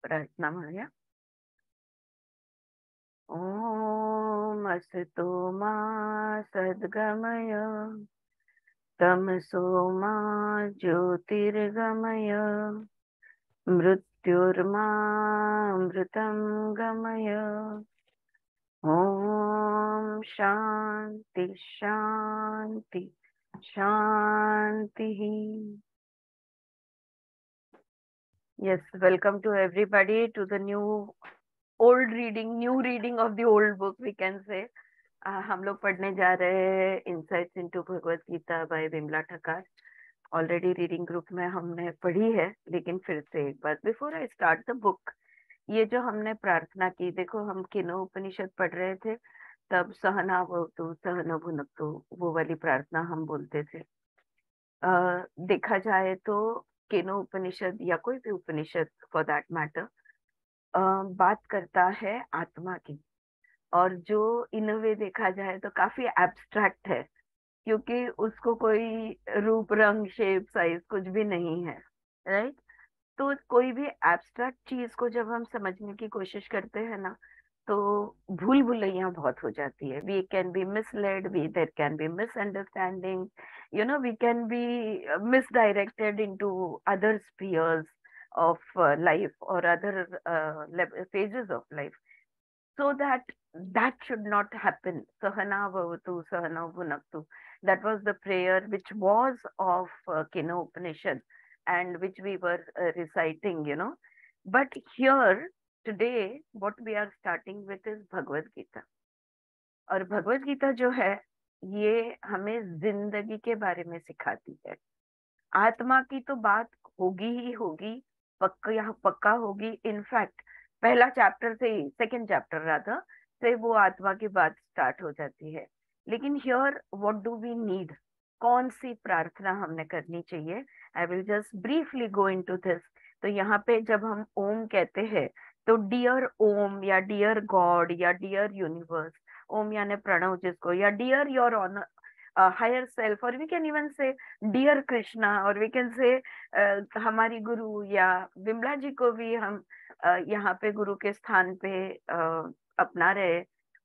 प्रार्थना माया। ओम असतो मा सद्गमय तमसो मा ज्योतिर्गमय मृत्युर्मा अमृतं गमय। ओम शांति शांति शांति। Yes, welcome to everybody to the new reading of the old book, we can say. हम लोग पढ़ने जा रहे हैं insights into Bhagavad Gita by Vimala Thakkar. Already reading group में हमने पढ़ी है, लेकिन फिर से एक बार before I start the book, ये जो हमने प्रार्थना की, देखो हम किनो उपनिषद पढ़ रहे थे, तब सहना भवतु सहना भुनक्तु वो वाली प्रार्थना हम बोलते थे। देखा जाए तो केनो उपनिषद या कोई भी उपनिषद फॉर दैट मैटर बात करता है आत्मा की, और जो इन वे देखा जाए तो काफी एब्स्ट्रैक्ट है, क्योंकि उसको कोई रूप रंग शेप साइज कुछ भी नहीं है, राइट। तो कोई भी एब्स्ट्रैक्ट चीज को जब हम समझने की कोशिश करते हैं ना, तो भूल भुलैया बहुत हो जाती है। We can be misled, we there can be misunderstanding, we can be misdirected into other spheres of life or other phases of life, so that should not happen. Sahana bhavatu sahana bhunaktu, that was the prayer which was of Kena Upanishad, and which we were reciting. But here today what we are starting with is Bhagavad Gita. और भगवत गीता जो है, ये हमें जिंदगी के बारे में सिखाती है। आत्मा की तो बात होगी ही होगी, पक्का पक्का होगी। इनफैक्ट पहला चैप्टर से ही, सेकंड चैप्टर राधा से वो आत्मा की बात स्टार्ट हो जाती है। लेकिन here what do we need, कौन सी प्रार्थना हमने करनी चाहिए? I will just briefly go into this. तो यहाँ पे जब हम ओम कहते हैं, तो डियर ओम या डियर गॉड या डियर यूनिवर्स, ओम यानी प्रणव जिसको, या dear your honour higher self, और we can even say dear Krishna, और वी कैन से हमारी गुरु या विमला जी को भी हम यहाँ पे गुरु के स्थान पे अपना रहे।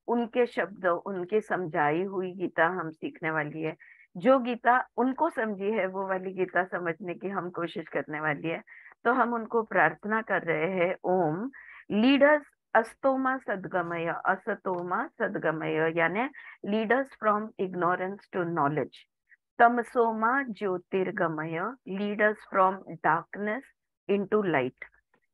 उनके शब्द, उनके समझाई हुई गीता हम सीखने वाली है। जो गीता उनको समझी है वो वाली गीता समझने की हम कोशिश करने वाली है। तो हम उनको प्रार्थना कर रहे हैं, ओम लीडर्स अस्तोमा सदगमय असतोमा सदगमय, यानी leaders from ignorance to knowledge. तमसोमा ज्योतिर्गमय, leaders from darkness into light.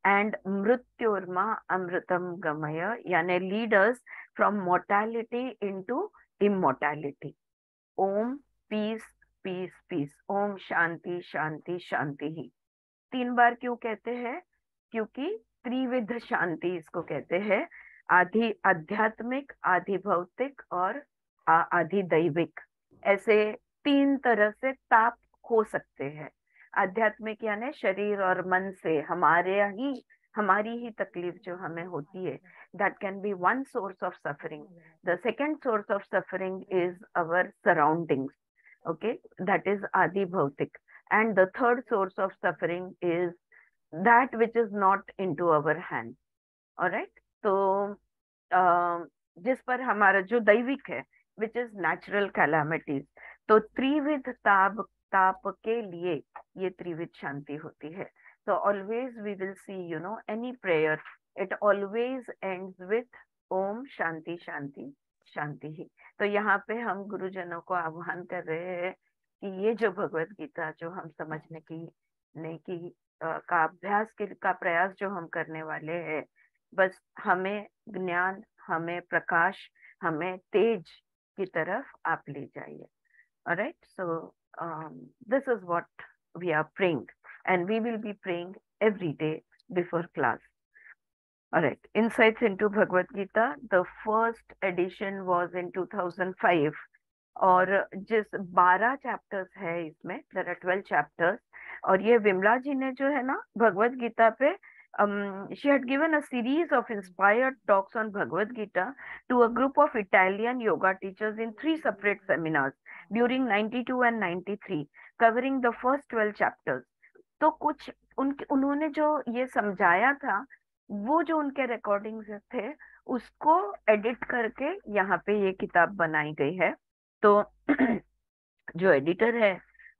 And मृत्युर्मा अमृतम गमय, यानी leaders from mortality into immortality. Om peace peace peace, Om शांति शांति शांति ही। 3 बार क्यों कहते हैं? क्योंकि त्रिविध शांति इसको कहते हैं। आधि आध्यात्मिक, आधि भौतिक और आधि दैविक, ऐसे 3 तरह से ताप हो सकते हैं। आध्यात्मिक यानी शरीर और मन से हमारी ही तकलीफ जो हमें होती है, that can B one source of suffering. The second source of suffering is our surroundings, okay, that is adi bhautik. And the third source of suffering is that which is not into our hand. All right, तो जिस पर हमारा जो दैविक है, which is natural calamities, तो त्रिविध ताप ताप के लिए ये त्रिविध शांति होती है। तो always we will see, any prayer, it always ends with Om शांति शांति शांति ही। तो यहाँ पे हम गुरुजनों को आह्वान कर रहे हैं कि ये जो भगवत गीता जो हम समझने की ने की का अभ्यास का प्रयास जो हम करने वाले हैं, बस हमें ज्ञान, हमें प्रकाश, हमें तेज की तरफ आप ले जाइए। Alright, so this is what we are praying, and we will be praying every day before class. All right, Insights into Bhagavad Gita, the first edition was in 2005, और जिस 12 चैप्टर्स है इसमें, देयर आर 12 चैप्टर्स। और ये विमला जी ने जो है ना भगवत गीता पे, she had given a series of inspired talks on Bhagavad Gita to a group of Italian yoga teachers in 3 separate seminars during 92 and 93, covering the first 12 chapters. तो कुछ उन्होंने जो ये समझाया था, वो जो उनके रिकॉर्डिंग्स थे उसको एडिट करके यहाँ पे ये किताब बनाई गई है। तो जो एडिटर है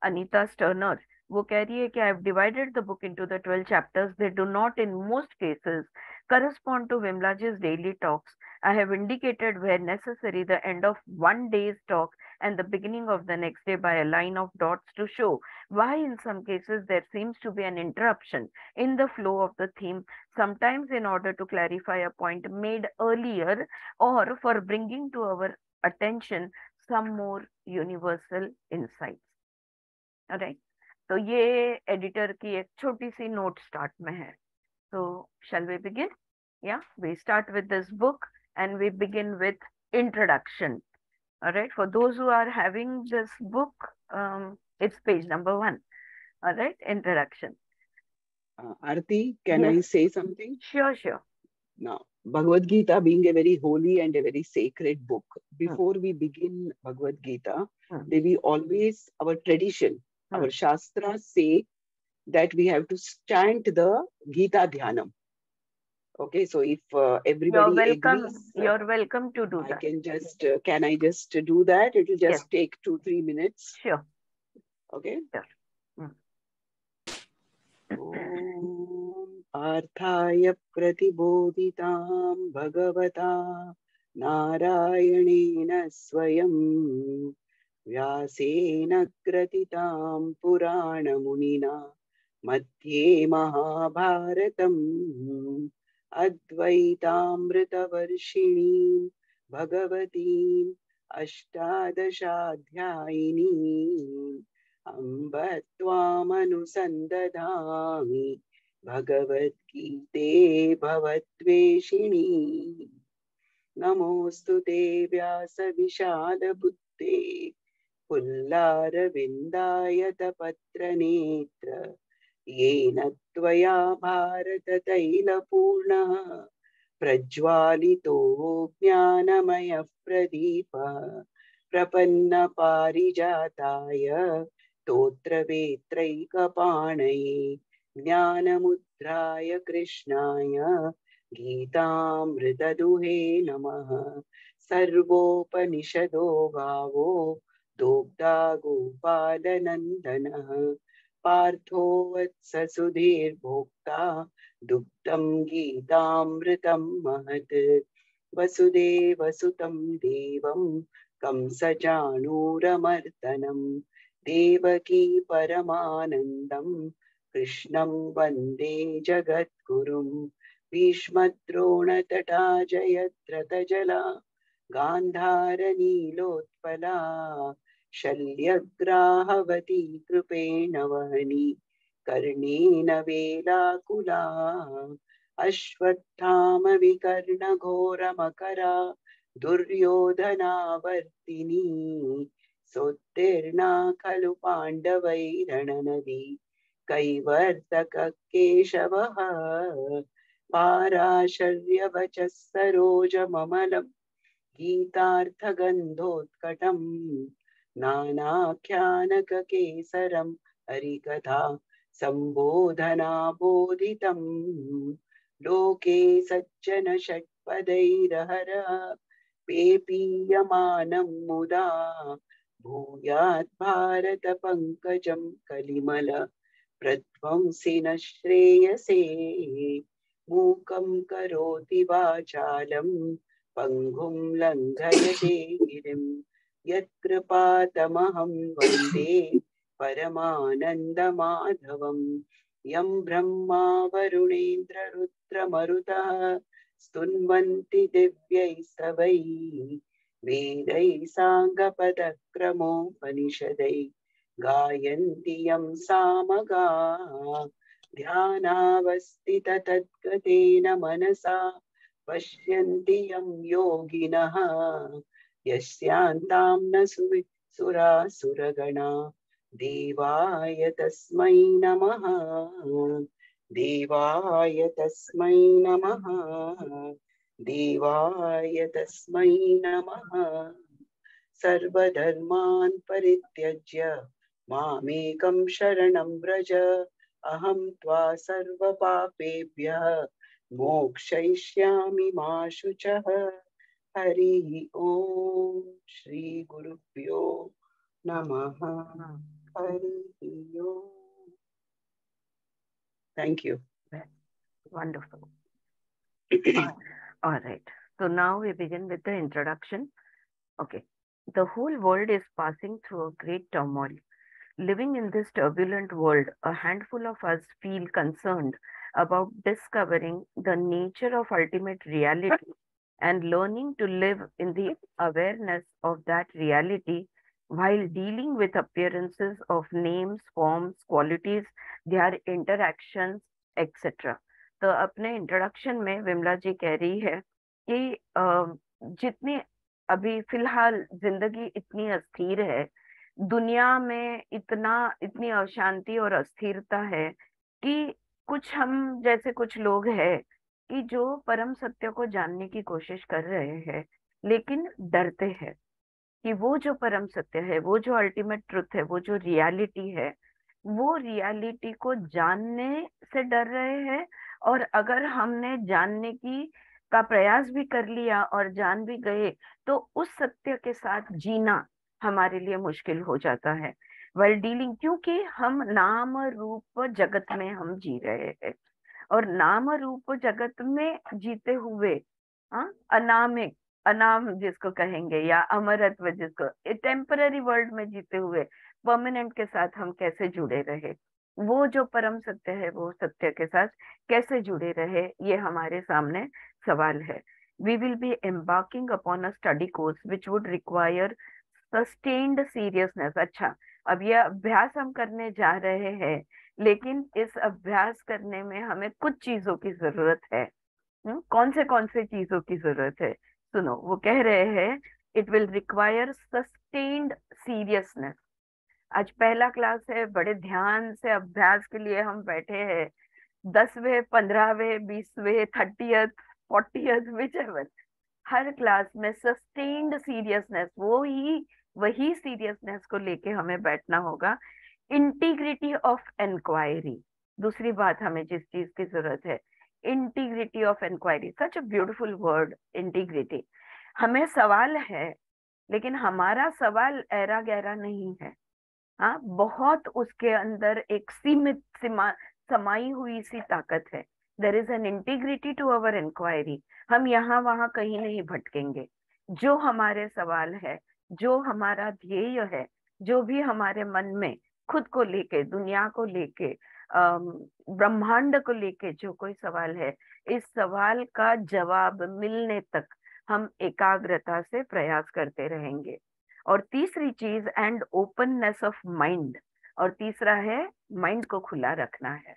अनीता स्टर्नर, वो कह रही है कि I have divided the book into the 12 chapters, they do not in most cases correspond to Vimlaji's daily talks. I have indicated where necessary the end of one day's talk and the beginning of the next day by a line of dots to show why in some cases there seems to be an interruption in the flow of the theme, sometimes in order to clarify a point made earlier or for bringing to our attention some more universal insights. Right, तो ये editor की एक छोटी सी note start में है। तो shall we begin? Yeah, we start with this book and we begin with introduction. All right, for those who are having this book, it's page number 1. All right, introduction. Arti, can Yes. I say something? Sure. Now, Bhagavad Gita being a very holy and a very sacred book, before we begin Bhagavad Gita, we always, our tradition, our Shastras say that we have to chant the Gita Dhyanam. Okay, so if everybody agrees, you're welcome to do that. I can just, can I just do that? It will just take 2-3 minutes. Sure. Okay. Sure. पार्थाय प्रतिबोधितां भगवता नारायणेन स्वयं व्यासेन ग्रथितां पुराणमुनिना मध्ये महाभारतम् अद्वैतामृतवर्षिणीं भगवतीम् अष्टादशाध्यायिनीम् अम्ब त्वामनुसन्दधामि भगवद्गीते भवद्वेषिणी नमोऽस्तु ते व्यासविशालबुद्धे पुल्लारविन्दायतपत्रनेत्र येन त्वया भारततैलपूर्णः प्रज्वालितो ज्ञानमयः प्रदीपः प्रपन्नपारिजाताय स्तोत्रवेत्रैकपाणये ज्ञानमुद्राय कृष्णाय गीतामृतदुहे नमः। सर्वोपनिषदो गावो दोग्धा गोपालनन्दनः पार्थो वत्स सुधीर्भोक्ता दुग्धं गीतामृतं महत्। वसुदेवसुतं देवं कंसचाणूरमर्दनं देवकी परमानन्दं कृष्णं वन्दे जगद्गुरुं। भीष्मद्रोणतटा जयद्रथजला गान्धारनीलोत्पला शल्यग्राहवती कृपेण वहनी कर्णेन वेलाकुला अश्वत्थामविकर्णघोरमकरा दुर्योधनावर्तिनी सोत्तीर्णा खलु पाण्डवैरणनदी कैवर्तक केशवः पाराशर्यवचः सरोजममलं गीतार्थगन्धोत्कटम् नानाख्यानककेसरं हरिकथा सम्बोधना बोधितम् लोके सज्जन षट्पदैरहर पेपीयमानं मुदा भूयात् भारत पंकजं कलिमल प्रध्वंसिन श्रेयसे मूकं करोति वाचालं पंगुं लङ्घयते गिरिं यत्कृपातमहं वन्दे परमानन्दमाधवम् यं ब्रह्मा वरुणेन्द्र रुद्रमरुतः स्तुन्वन्ति दिव्यैस्तवैः वेदैः साङ्गपदक्रमोपनिषदैः गायन्ति यं सामगाः ध्यानावस्थिततद्गतेन मनसा पश्यन्ति यं योगिनः यस्यान्तां न सुरासुरगणा देवाय तस्मै नमः देवाय तस्मै नमः देवाय तस्मै नमः। सर्वधर्मान् परित्यज्य मामेकं शरणं व्रज अहं त्वा सर्वपापेभ्यः मोक्षयिष्यामि मा शुचः। हरिः ओम। श्री गुरुभ्यो नमः। हरिः ओम। Thank you. Wonderful. All right. So now we begin with the introduction. Okay. The whole world is passing through a great turmoil. Living in this turbulent world, a handful of us feel concerned about discovering the nature of ultimate reality and learning to live in the awareness of that reality while dealing with appearances of names, forms, qualities, their interactions, etc. तो अपने introduction में विमला जी कह रही है कि जितनी अभी फिलहाल जिंदगी इतनी अस्थिर है, दुनिया में इतनी अशांति और अस्थिरता है कि कुछ हम जैसे कुछ लोग हैं कि जो परम सत्य को जानने की कोशिश कर रहे हैं लेकिन डरते हैं कि वो जो परम सत्य है, वो जो अल्टीमेट ट्रुथ है, वो जो रियलिटी है, वो रियलिटी को जानने से डर रहे हैं। और अगर हमने जानने की का प्रयास भी कर लिया और जान भी गए तो उस सत्य के साथ जीना हमारे लिए मुश्किल हो जाता है वेल डीलिंग, क्योंकि हम नाम रूप जगत में हम जी रहे हैं। और नाम रूप जगत में जीते हुए अनामिक अनाम जिसको कहेंगे या अमरत्व जिसको, टेम्पररी वर्ल्ड में जीते हुए परमानेंट के साथ हम कैसे जुड़े रहे, वो जो परम सत्य है वो सत्य के साथ कैसे जुड़े रहे, ये हमारे सामने सवाल है। We will be embarking upon a study course which would require sustained seriousness. अच्छा, अब ये अभ्यास हम करने जा रहे हैं, लेकिन इस अभ्यास करने में हमें कुछ चीजों की जरूरत है। कौन से चीजों की जरूरत है? सुनो, वो कह रहे हैं it will require sustained seriousness. आज पहला क्लास है, बड़े ध्यान से अभ्यास के लिए हम बैठे हैं। 10वें, 15वें, 20वें, 30th, 40th, which ever, her class में सस्टेन्ड सीरियसनेस, वही सीरियसनेस को लेके हमें बैठना होगा। इंटीग्रिटी ऑफ इंक्वायरी, दूसरी बात हमें जिस चीज की जरूरत है, integrity of inquiry. Such a beautiful word, integrity. हमें सवाल है लेकिन हमारा सवाल ऐरा गहरा नहीं है। हाँ, बहुत उसके अंदर एक सीमित समाई हुई सी ताकत है। There is an integrity to our inquiry. हम यहाँ वहां कहीं नहीं भटकेंगे। जो हमारे सवाल है, जो हमारा ध्येय है, जो भी हमारे मन में खुद को लेके, दुनिया को लेके, ब्रह्मांड को लेके जो कोई सवाल है, इस सवाल का जवाब मिलने तक हम एकाग्रता से प्रयास करते रहेंगे। और तीसरी चीज, एंड ओपननेस ऑफ माइंड। और तीसरा है माइंड को खुला रखना है।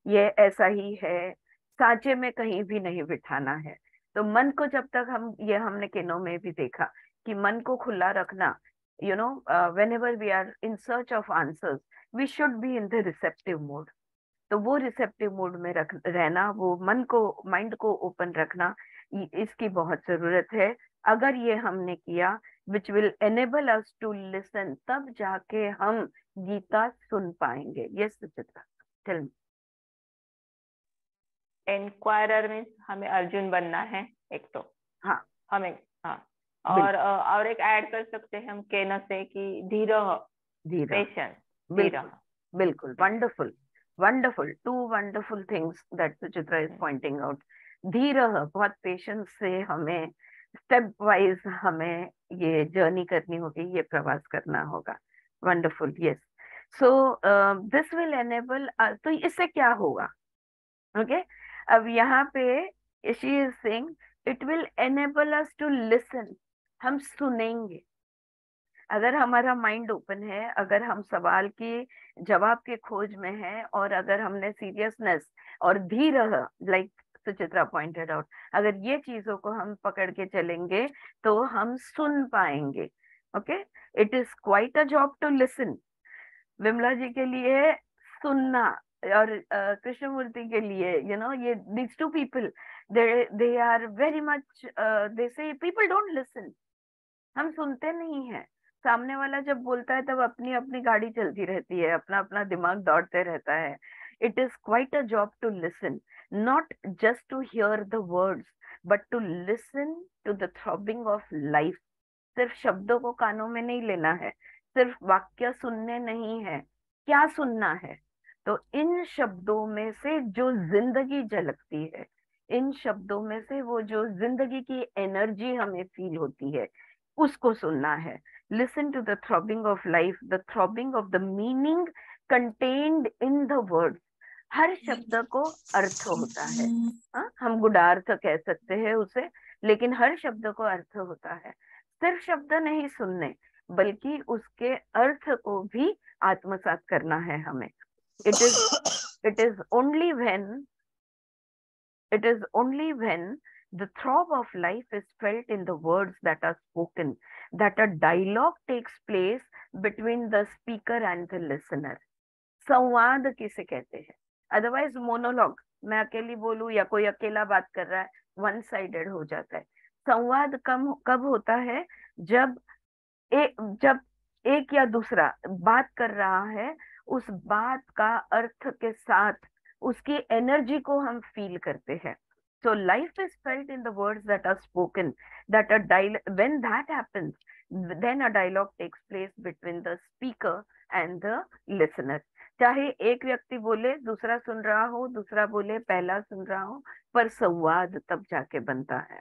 ये ऐसा ही है, सांचे में कहीं भी नहीं बिठाना है। तो मन को जब तक ये हमने किनो में भी देखा कि मन को खुला रखना, whenever we are in search of answers, we should be in the receptive mode। तो वो रिसेप्टिव मोड में रहना, वो माइंड को ओपन रखना, इसकी बहुत जरूरत है। अगर ये हमने किया, which will enable us to listen, तब जाके हम गीता सुन पाएंगे। Yes Suchitra, tell me. Inquirer means हमें अर्जुन बनना है एक तो। हाँ, हमें, हाँ। और एक ऐड कर सकते हैं हम केन से कि धीरह, पेशेंस, बिल्कुल बिल्कुल, wonderful wonderful, 2 wonderful things that Suchitra is pointing out. धीरह, बहुत पेशेंस से हमें स्टेप वाइज हमें ये जर्नी करनी होगी, ये प्रवास करना होगा। Wonderful, yes. So this will enable, तो इससे क्या होगा? ओके, अब यहाँ पे she is saying it will enable us to listen. हम सुनेंगे। अगर हमारा माइंड ओपन है, अगर हम सवाल की जवाब के खोज में हैं, और अगर हमने सीरियसनेस और धीर, लाइक सुचित्रा पॉइंटेड आउट, अगर ये चीजों को हम पकड़ के चलेंगे तो हम सुन पाएंगे। Okay, it is quite a job to listen. Vimla ji के लिए सुनना, और कृष्णमूर्ति के लिए, ये these two people, they are very much, they say people don't listen। हम सुनते नहीं हैं। सामने वाला जब बोलता है तब अपनी अपनी गाड़ी चलती रहती है, अपना अपना दिमाग दौड़ते रहता है। It is quite a job to listen, not just to hear the words, but to listen to the throbbing of life. सिर्फ शब्दों को कानों में नहीं लेना है, सिर्फ वाक्य सुनने नहीं है, क्या सुनना है? तो इन शब्दों में से जो जिंदगी झलकती है, इन शब्दों में से वो जो जिंदगी की एनर्जी हमें फील होती है, उसको सुनना है. Listen to the throbbing of life, the throbbing of the meaning contained in the word. हर शब्द को अर्थ होता है. हम गुडार्थ कह सकते हैं उसे, लेकिन हर शब्द को अर्थ होता है. सिर्फ शब्द नहीं सुनने, बल्कि उसके अर्थ को भी आत्मसात करना है हमें. It is only when the throb of life is felt in the words that are spoken, that a dialogue takes place between the speaker and the listener. संवाद किसे कहते हैं? अदरवाइज मोनोलॉग, मैं अकेली बोलूं या कोई अकेला बात कर रहा है, वन साइडेड हो जाता है. संवाद कब होता है? जब एक या दूसरा बात कर रहा है, उस बात का अर्थ के साथ उसकी एनर्जी को हम फील करते हैं. So life is felt in the words that are spoken. When that happens, then a dialogue takes place between the speaker and the listener. चाहे एक व्यक्ति बोले, दूसरा सुन रहा हो, दूसरा बोले, पहला सुन रहा हो, पर संवाद तब जाके बनता है.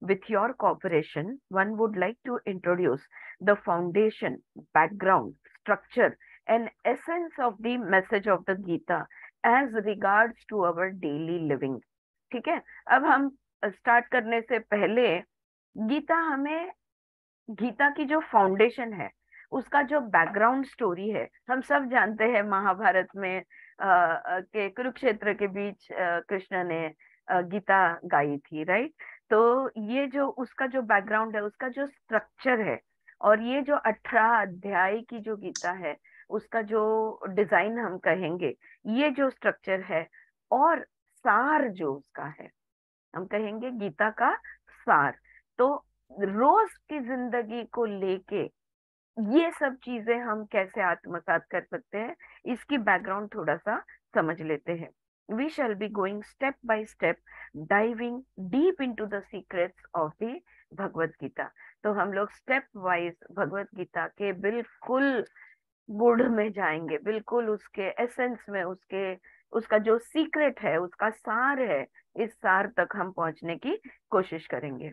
With your cooperation, one would like to introduce the foundation, background, structure, and essence of the message of the Gita as regards to our daily living. ठीक है? अब हम स्टार्ट करने से पहले गीता की जो फाउंडेशन है, उसका जो बैकग्राउंड स्टोरी है, हम सब जानते हैं. महाभारत में के कुरुक्षेत्र के बीच कृष्ण ने गीता गाई थी, राइट? तो ये जो उसका जो बैकग्राउंड है, उसका जो स्ट्रक्चर है, और ये जो 18 अध्याय की जो गीता है, उसका जो डिजाइन हम कहेंगे, ये जो स्ट्रक्चर है, और सार जो उसका है, हम कहेंगे गीता का सार. तो रोज की जिंदगी को लेके ये सब चीजें हम कैसे आत्मसात कर सकते हैं, इसकी बैकग्राउंड थोड़ा सा समझ लेते हैं. We shall be going step by step, diving deep into the secrets of the Bhagavad Gita. तो हम लोग स्टेप वाइज भगवत गीता के बिल्कुल गुढ़ में जाएंगे, बिल्कुल उसके एसेंस में, उसका जो सीक्रेट है, उसका सार है, इस सार तक हम पहुंचने की कोशिश करेंगे.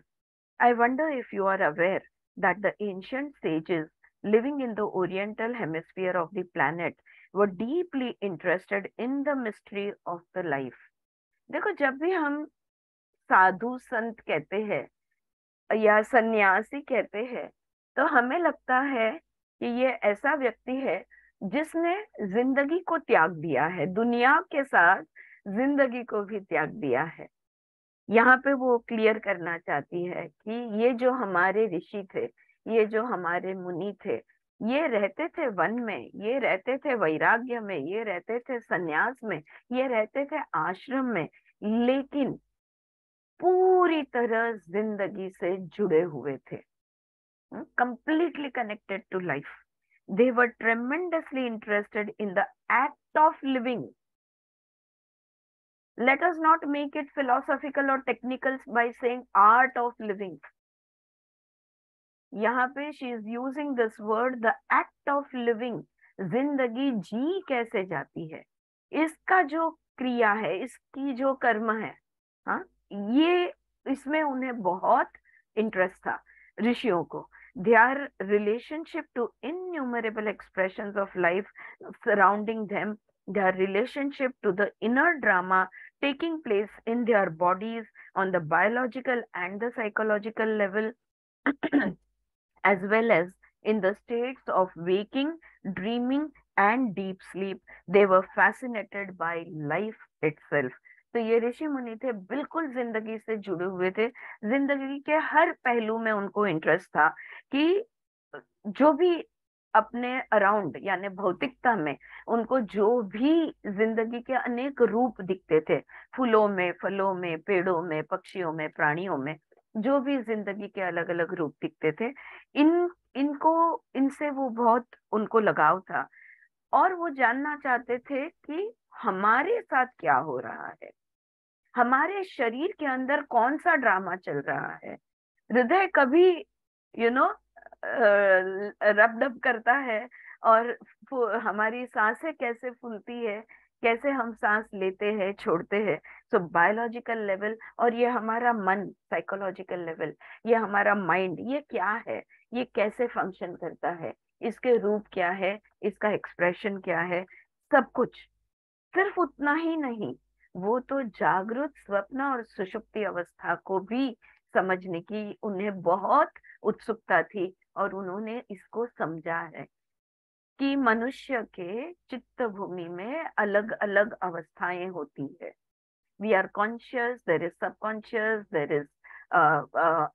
I wonder if you are aware that the ancient sages living in the oriental hemisphere of the planet were deeply interested in the mystery of the life. देखो, जब भी हम साधु संत कहते हैं या सन्यासी कहते हैं, तो हमें लगता है कि ये ऐसा व्यक्ति है जिसने जिंदगी को त्याग दिया है, दुनिया के साथ जिंदगी को भी त्याग दिया है. यहाँ पे वो क्लियर करना चाहती है कि ये जो हमारे ऋषि थे, ये जो हमारे मुनि थे, ये रहते थे वन में, ये रहते थे वैराग्य में, ये रहते थे सन्यास में, ये रहते थे आश्रम में, लेकिन पूरी तरह जिंदगी से जुड़े हुए थे, completely connected to life. They were tremendously interested in the act of living. Let us not make it philosophical or technical by saying art of living. यहाँ पे she is using this word, the act of living. जिंदगी जी कैसे जाती है, इसका जो क्रिया है, इसकी जो कर्म है, हाँ, ये इसमें उन्हें बहुत इंटरेस्ट था ऋषियों को. Their relationship to innumerable expressions of life surrounding them, their relationship to the inner drama taking place in their bodies on the biological and the psychological level, as well as in the states of waking, dreaming and deep sleep, they were fascinated by life itself. तो ये ऋषि मुनि थे, बिल्कुल जिंदगी से जुड़े हुए थे, जिंदगी के हर पहलू में उनको इंटरेस्ट था कि जो भी अपने अराउंड यानी भौतिकता में उनको जो भी जिंदगी के अनेक रूप दिखते थे, फूलों में, फलों में, पेड़ों में, पक्षियों में, प्राणियों में, जो भी जिंदगी के अलग अलग रूप दिखते थे, इनसे वो बहुत उनको लगाव था, और वो जानना चाहते थे कि हमारे साथ क्या हो रहा है, हमारे शरीर के अंदर कौन सा ड्रामा चल रहा है। हृदय कभी यू नो रब डब करता है, और हमारी सांसें कैसे फूलती है, कैसे हम सांस लेते हैं छोड़ते हैं। सो बायोलॉजिकल लेवल, और ये हमारा मन साइकोलॉजिकल लेवल, ये हमारा माइंड, ये क्या है, ये कैसे फंक्शन करता है, इसके रूप क्या है, इसका एक्सप्रेशन क्या है, सब कुछ। सिर्फ उतना ही नहीं, वो तो जागृत, स्वप्न और सुषुप्ति अवस्था को भी समझने की उन्हें बहुत उत्सुकता थी, और उन्होंने इसको समझा है कि मनुष्य के चित्त भूमि में अलग अलग अवस्थाएं होती है। We are conscious, there is subconscious, there is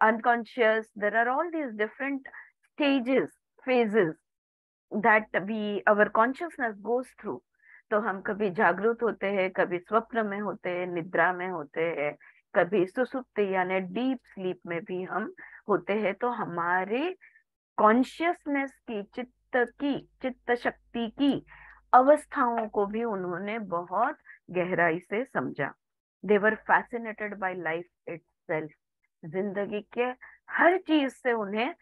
unconscious, there are all these different stages, phases that our consciousness goes through. तो हम कभी जागृत होते हैं, कभी स्वप्न में होते हैं, निद्रा में होते हैं, कभी सुसुप्ति यानी डीप स्लीप में भी हम होते हैं। तो हमारे कॉन्शियसनेस की, चित्त शक्ति की अवस्थाओं को भी उन्होंने बहुत गहराई से समझा। दे वर फैसिनेटेड बाय लाइफ इटसेल्फ। जिंदगी के हर चीज से उन्हें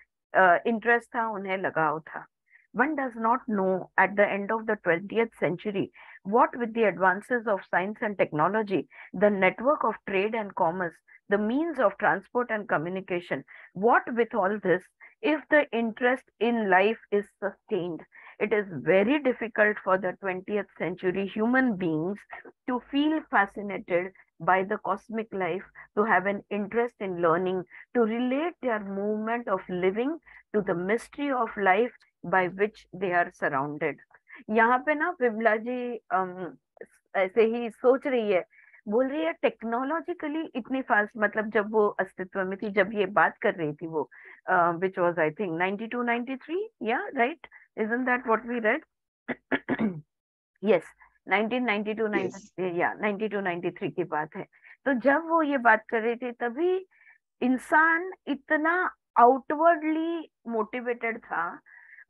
इंटरेस्ट था, उन्हें लगाव था। One does not know at the end of the 20th century what, with the advances of science and technology, the network of trade and commerce, the means of transport and communication, what with all this, if the interest in life is sustained, it is very difficult for the 20th century human beings to feel fascinated by the cosmic life, to have an interest in learning, to relate their movement of living to the mystery of life by which they are surrounded. यहाँ पे ना विमला जी ऐसे ही सोच रही है, बोल रही है टेक्नोलॉजिकली इतनी फास्ट, मतलब जब वो अस्तित्व में थी, जब ये बात कर रही थी वो, विच वाज आई थिंक 92 93, या right, isn't that what we read? Yes, 1992 93, या 92 93 की बात है। तो जब वो ये बात कर रही थी, तभी इंसान इतना आउटवर्डली मोटिवेटेड था,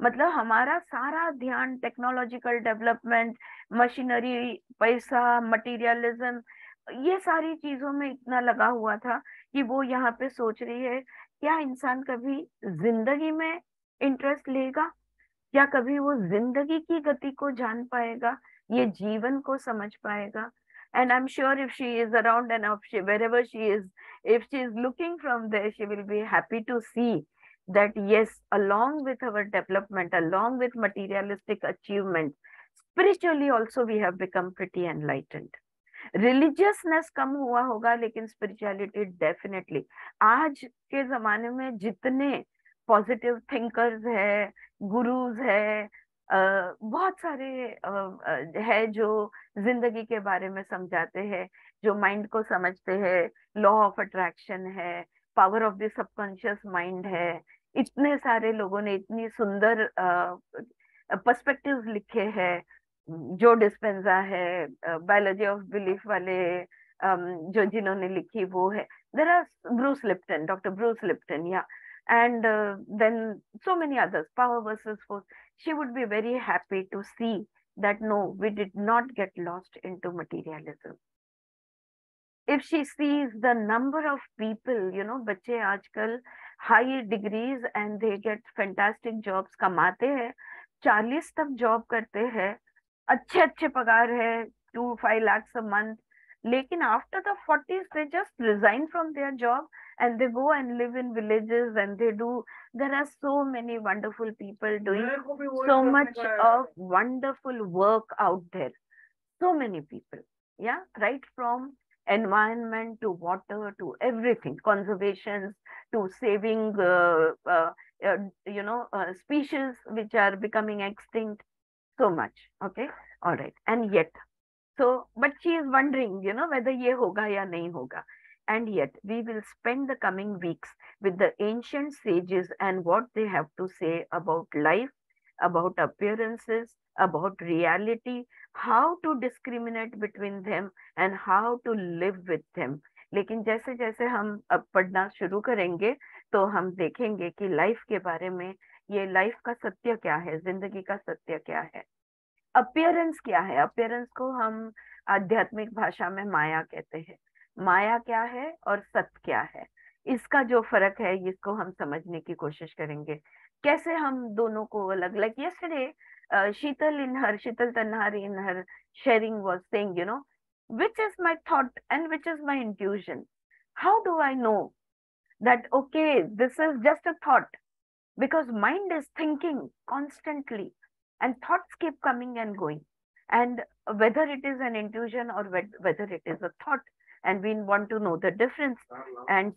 मतलब हमारा सारा ध्यान टेक्नोलॉजिकल डेवलपमेंट, मशीनरी, पैसा, मटेरियलिज्म, ये सारी चीजों में इतना लगा हुआ था कि वो यहाँ पे सोच रही है, क्या इंसान कभी जिंदगी में इंटरेस्ट लेगा, क्या कभी वो जिंदगी की गति को जान पाएगा, ये जीवन को समझ पाएगा? And I'm sure if she is around and wherever she is, if she is looking from there, she will be happy to see that yes, along with our development, along with materialistic achievement, spiritually also we have become pretty enlightened. Religiousness कम हुआ होगा, लेकिन spirituality definitely, आज के जमाने में जितने positive thinkers है, गुरुज है, बहुत सारे है जो जिंदगी के बारे में समझाते हैं, जो माइंड को समझते हैं, लॉ ऑफ अट्रैक्शन है, power of the subconscious mind है, इतने सारे लोगों ने इतनी सुंदर पर्सपेक्टिव्स लिखे हैं। जो डिस्पेंजा है, बायोलॉजी ऑफ बिलीफ वाले, जो जिन्होंने लिखी वो है, there are Bruce Lipton, doctor Bruce Lipton, या and then so many others, power versus force. She would be very happy to see that no, we did not get lost into materialism. If she sees the number of people, बच्चे आजकल high degrees and they get fantastic jobs, कमाते हैं, 40 तक job करते हैं, अच्छे अच्छे पगार है, 2-5 lakhs a month, लेकिन after the 40s they just resign from their job and they go and live in villages and they do, there are so many wonderful people doing so much of wonderful work out there, so many people, yeah, right from environment to water to everything, conservation to saving species which are becoming extinct, so much. Okay, all right, and yet, so but she is wondering, whether ye hoga ya nahi hoga. And yet we will spend the coming weeks with the ancient sages and what they have to say about life, about appearances, about reality, how to discriminate between them and how to live with them. लेकिन जैसे जैसे हम अब पढ़ना शुरू करेंगे तो हम देखेंगे कि लाइफ के बारे में, ये लाइफ का सत्य क्या है, जिंदगी का सत्य क्या है। अपीयरेंस क्या है? अपीयरेंस को हम आध्यात्मिक भाषा में माया कहते हैं। माया क्या है और सत्य क्या है, इसका जो फर्क है इसको हम समझने की कोशिश करेंगे। कैसे हम दोनों को अलग, लाइक यस्टरडे शीतल तन्हार in her sharing was saying, which is my thought and which is my intuition. How do I know that, okay, this is just a thought? Because mind is thinking constantly and thoughts keep coming and going, and whether it is an intuition or whether it is a thought, and we want to know the difference, and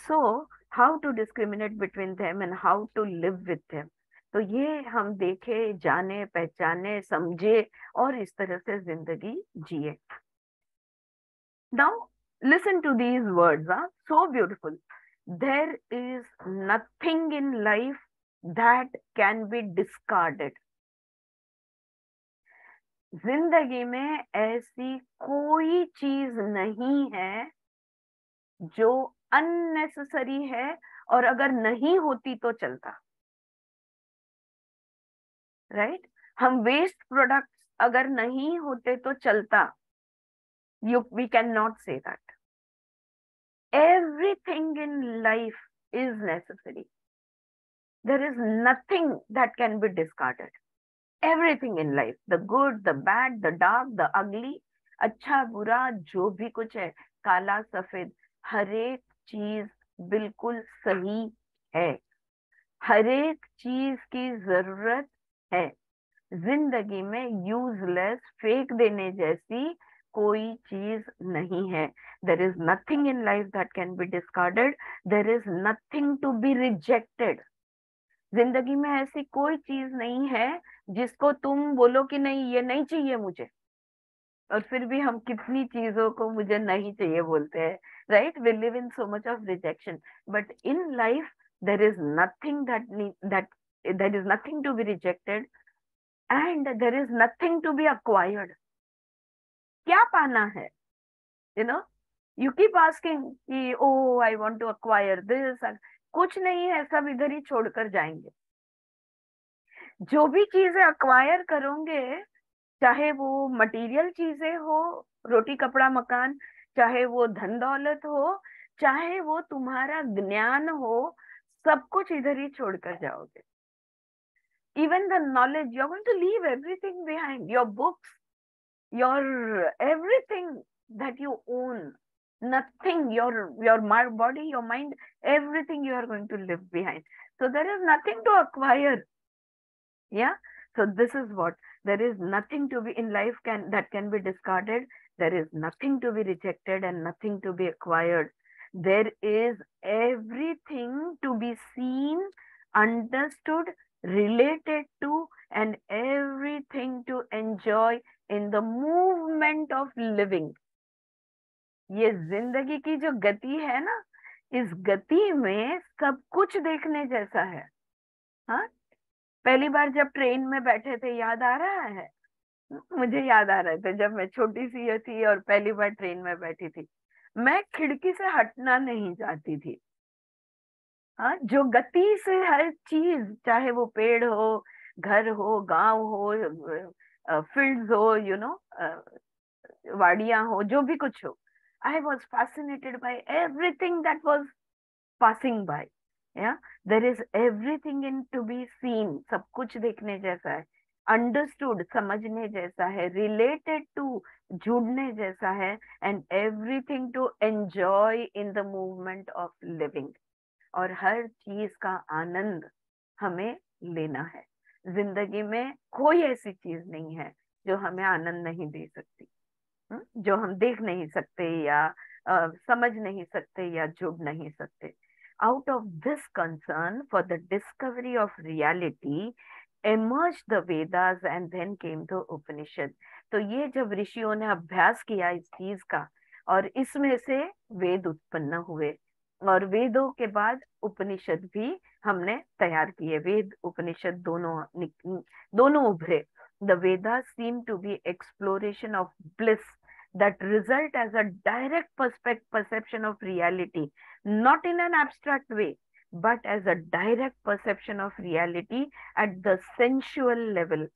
so how to discriminate between them and how to live with them. तो ये हम देखे, जाने, पहचाने, समझे और इस तरह से जिंदगी जिए। Now listen to these words, so beautiful. There is nothing in life that can be discarded. जिंदगी में ऐसी कोई चीज नहीं है जो अननेसेसरी है, और अगर नहीं होती तो चलता, राइट? हम वेस्ट प्रोडक्ट्स अगर नहीं होते तो चलता, we can not say that. Everything in life is necessary. There is nothing that can be discarded. Everything in life, the good, the bad, the dark, the ugly, अच्छा बुरा जो भी कुछ है, काला सफेद, हर एक चीज बिल्कुल सही है, हर एक चीज की जरूरत है। जिंदगी में यूजलेस, फेंक देने जैसी कोई चीज नहीं है। There is nothing in life that can be discarded, there is nothing to be rejected. जिंदगी में ऐसी कोई चीज नहीं है जिसको तुम बोलो कि नहीं ये नहीं चाहिए मुझे, और फिर भी हम कितनी चीजों को मुझे नहीं चाहिए बोलते हैं, right? We live in so much of rejection, but in life there is nothing there is nothing to be rejected and there is nothing to be acquired. क्या पाना है? You keep asking कि oh I want to acquire this, कुछ नहीं है, सब इधर ही छोड़कर जाएंगे। जो भी चीजें अक्वायर करोगे, चाहे वो मटेरियल चीजें हो, रोटी कपड़ा मकान, चाहे वो धन दौलत हो, चाहे वो तुम्हारा ज्ञान हो, सब कुछ इधर ही छोड़कर जाओगे। Even the knowledge, you're going to leave everything behind, your books, your everything that you own, nothing, your body, your mind, everything you are going to leave behind. So there is nothing to acquire. Yeah. So this is what, there is nothing to be in life that can be discarded. There is nothing to be rejected and nothing to be acquired. There is everything to be seen, understood, related to, and everything to enjoy in the movement of living. ये जिंदगी की जो गति है ना, इस गति में सब कुछ देखने जैसा है। हाँ, पहली बार जब ट्रेन में बैठे थे, याद आ रहा है? मुझे याद आ रहा था जब मैं छोटी सी थी और पहली बार ट्रेन में बैठी थी, मैं खिड़की से हटना नहीं चाहती थी। हाँ, जो गति से हर चीज, चाहे वो पेड़ हो, घर हो, गांव हो, फील्ड्स हो, वाड़ियां हो, जो भी कुछ हो, I was fascinated by everything that was passing by. There is everything in to be seen, सब कुछ देखने जैसा है, अंडरस्टूड, समझने जैसा है, रिलेटेड टू, जुड़ने जैसा है, and everything to enjoy in the movement of living. और हर चीज का आनंद हमें लेना है। जिंदगी में कोई ऐसी चीज नहीं है जो हमें आनंद नहीं दे सकती, जो हम देख नहीं सकते या समझ नहीं सकते या जुड़ नहीं सकते। Out of this concern for the discovery of reality emerged the Vedas and then came the Upanishad. तो ये जब ऋषियों ने अभ्यास किया इस चीज का, और इसमें से वेद उत्पन्न हुए, और वेदों के बाद उपनिषद भी हमने तैयार किए। वेद उपनिषद दोनों उभरे। The Vedas seem to be exploration of bliss that result as a direct perception of reality, not in an abstract way, but as a direct perception of reality at the sensual level.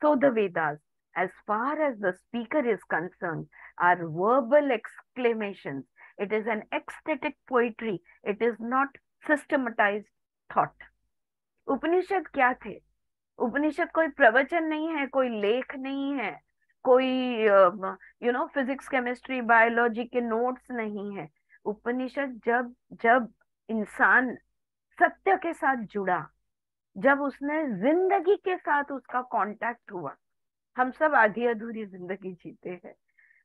So the Vedas, as far as the speaker is concerned, are verbal exclamations. It is an ecstatic poetry. It is not systematized thought. उपनिषद क्या थे? उपनिषद कोई प्रवचन नहीं है, कोई लेख नहीं है, कोई फिजिक्स केमिस्ट्री बायोलॉजी के नोट्स नहीं है। उपनिषद जब जब इंसान सत्य के साथ जुड़ा, जब उसने जिंदगी के साथ उसका कांटेक्ट हुआ, हम सब आधी अधूरी जिंदगी जीते हैं,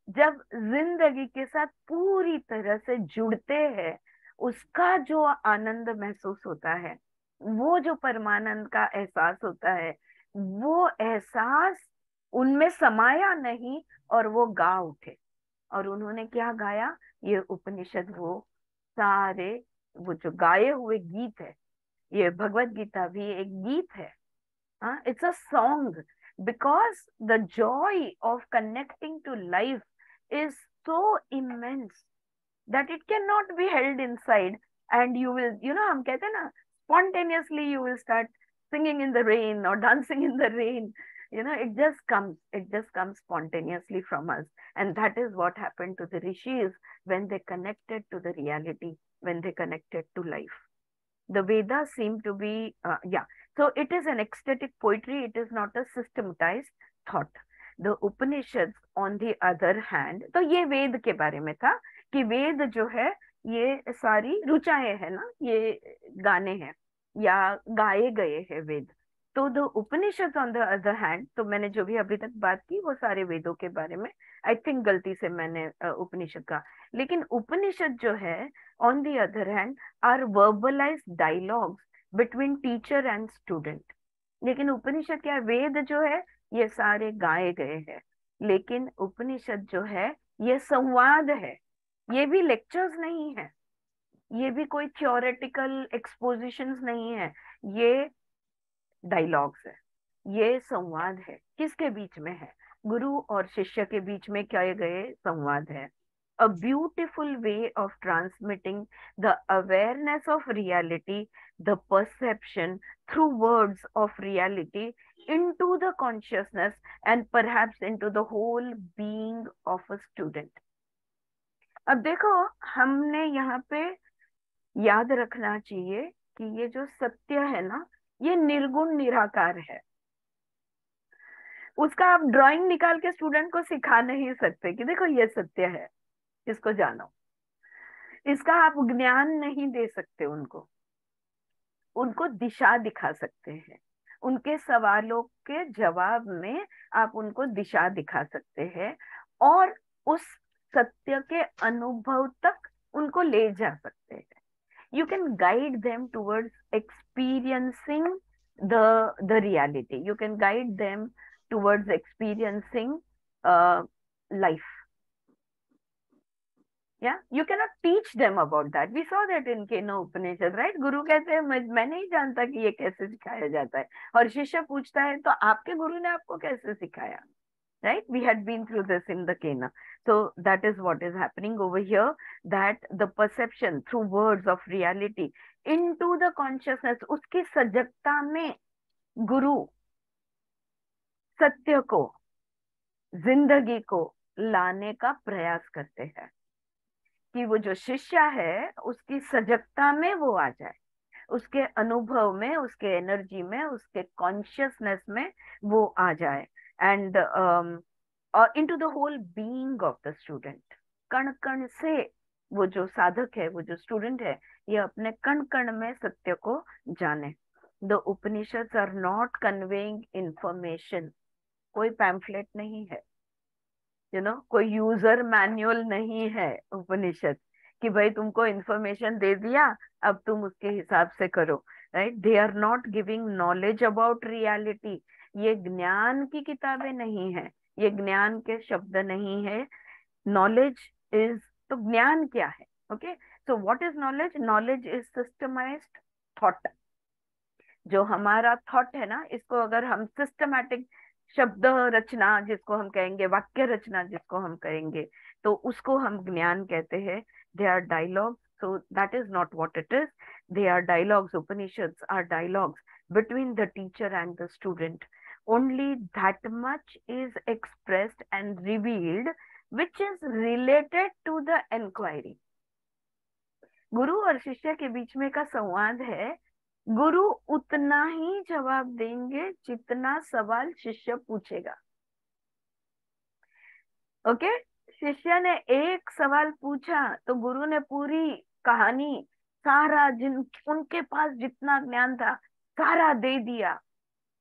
जब जिंदगी के साथ पूरी तरह से जुड़ते हैं, उसका जो आनंद महसूस होता है, वो जो परमानंद का एहसास होता है, वो एहसास उनमें समाया नहीं और वो गा उठे। और उन्होंने क्या गाया? ये उपनिषद, वो सारे वो जो गाए हुए गीत है, ये भगवत गीता भी एक गीत है। It's a song, because the joy of connecting to life is so immense that it cannot be held inside, and you will, हम कहते हैं ना, spontaneously you will start singing in the rain or dancing in the rain. It just comes spontaneously from us. And that is what happened to the rishis when they connected to the reality, when they connected to life. The Vedas seem to be, so it is an ecstatic poetry, it is not a systematized thought. The Upanishads on the other hand, तो ये वेद के बारे में था कि वेद जो है ये सारी रुचाएं है ना, ये गाने हैं या गाए गए हैं वेद। तो the Upanishad on the other hand, तो मैंने जो भी अभी तक बात की वो सारे वेदों के बारे में, आई थिंक गलती से मैंने उपनिषद का, लेकिन उपनिषद जो है on the other hand are verbalised dialogues between teacher and student. लेकिन उपनिषद क्या है? वेद जो है ये सारे गाए गए हैं, लेकिन उपनिषद जो है ये संवाद है, ये भी लेक्चर्स नहीं है, ये भी कोई थियोरेटिकल एक्सपोजिशंस नहीं है, ये डायलॉग्स है, ये संवाद है। किसके बीच में है? गुरु और शिष्य के बीच में किए गए संवाद है। A beautiful way of transmitting the awareness of reality, the perception through words of reality into the consciousness and perhaps into the whole being of a student. अब देखो, हमने यहाँ पे याद रखना चाहिए कि ये जो सत्य है ना, ये निर्गुण निराकार है। उसका आप ड्राइंग निकाल के स्टूडेंट को सिखा नहीं सकते कि देखो ये सत्य है, इसको जानो। इसका आप ज्ञान नहीं दे सकते उनको, उनको दिशा दिखा सकते हैं। उनके सवालों के जवाब में आप उनको दिशा दिखा सकते हैं और उस सत्य के अनुभव तक उनको ले जा सकते हैं। You can guide them towards experiencing the reality. You can guide them towards experiencing life. Yeah, you cannot teach them about that. We saw that in Kena Upanishad, right? गुरु कहते हैं मैं नहीं जानता कि ये कैसे सिखाया जाता है, और शिष्य पूछता है तो आपके गुरु ने आपको कैसे सिखाया, right? We had been through this in the Kena. So that is what is happening over here, that the perception through words of reality into the consciousness, उसकी सजगता में गुरु सत्य को, जिंदगी को लाने का प्रयास करते हैं कि वो जो शिष्य है उसकी सजगता में वो आ जाए, उसके अनुभव में, उसके एनर्जी में, उसके कॉन्शियसनेस में वो आ जाए, and into the whole being of the student. कण कण से वो जो साधक है, वो जो स्टूडेंट है, ये अपने कण कण में सत्य को जाने। The Upanishads are not conveying information. कोई पैम्फलेट नहीं है, कोई यूजर मैनुअल नहीं है उपनिषद कि भाई तुमको इंफॉर्मेशन दे दिया, अब तुम उसके हिसाब से करो, right? They are not giving knowledge about reality. ये ज्ञान की किताबें नहीं है, ये ज्ञान के शब्द नहीं है। नॉलेज इज, तो ज्ञान क्या है? Okay, so what is knowledge? Knowledge is systemised thought. जो हमारा थॉट है ना, इसको अगर हम सिस्टमैटिक शब्द रचना जिसको हम कहेंगे, वाक्य रचना जिसको हम कहेंगे, तो उसको हम ज्ञान कहते हैं। They are dialogues, so that is not what it is. They are dialogues. Upanishads are dialogues between the teacher and the student. only that much is expressed and revealed which is related to the enquiry. गुरु और शिष्य के बीच में का संवाद है, गुरु उतना ही जवाब देंगे जितना सवाल शिष्य पूछेगा. ओके, शिष्य ने एक सवाल पूछा तो गुरु ने पूरी कहानी, सारा जिन उनके पास जितना ज्ञान था सारा दे दिया.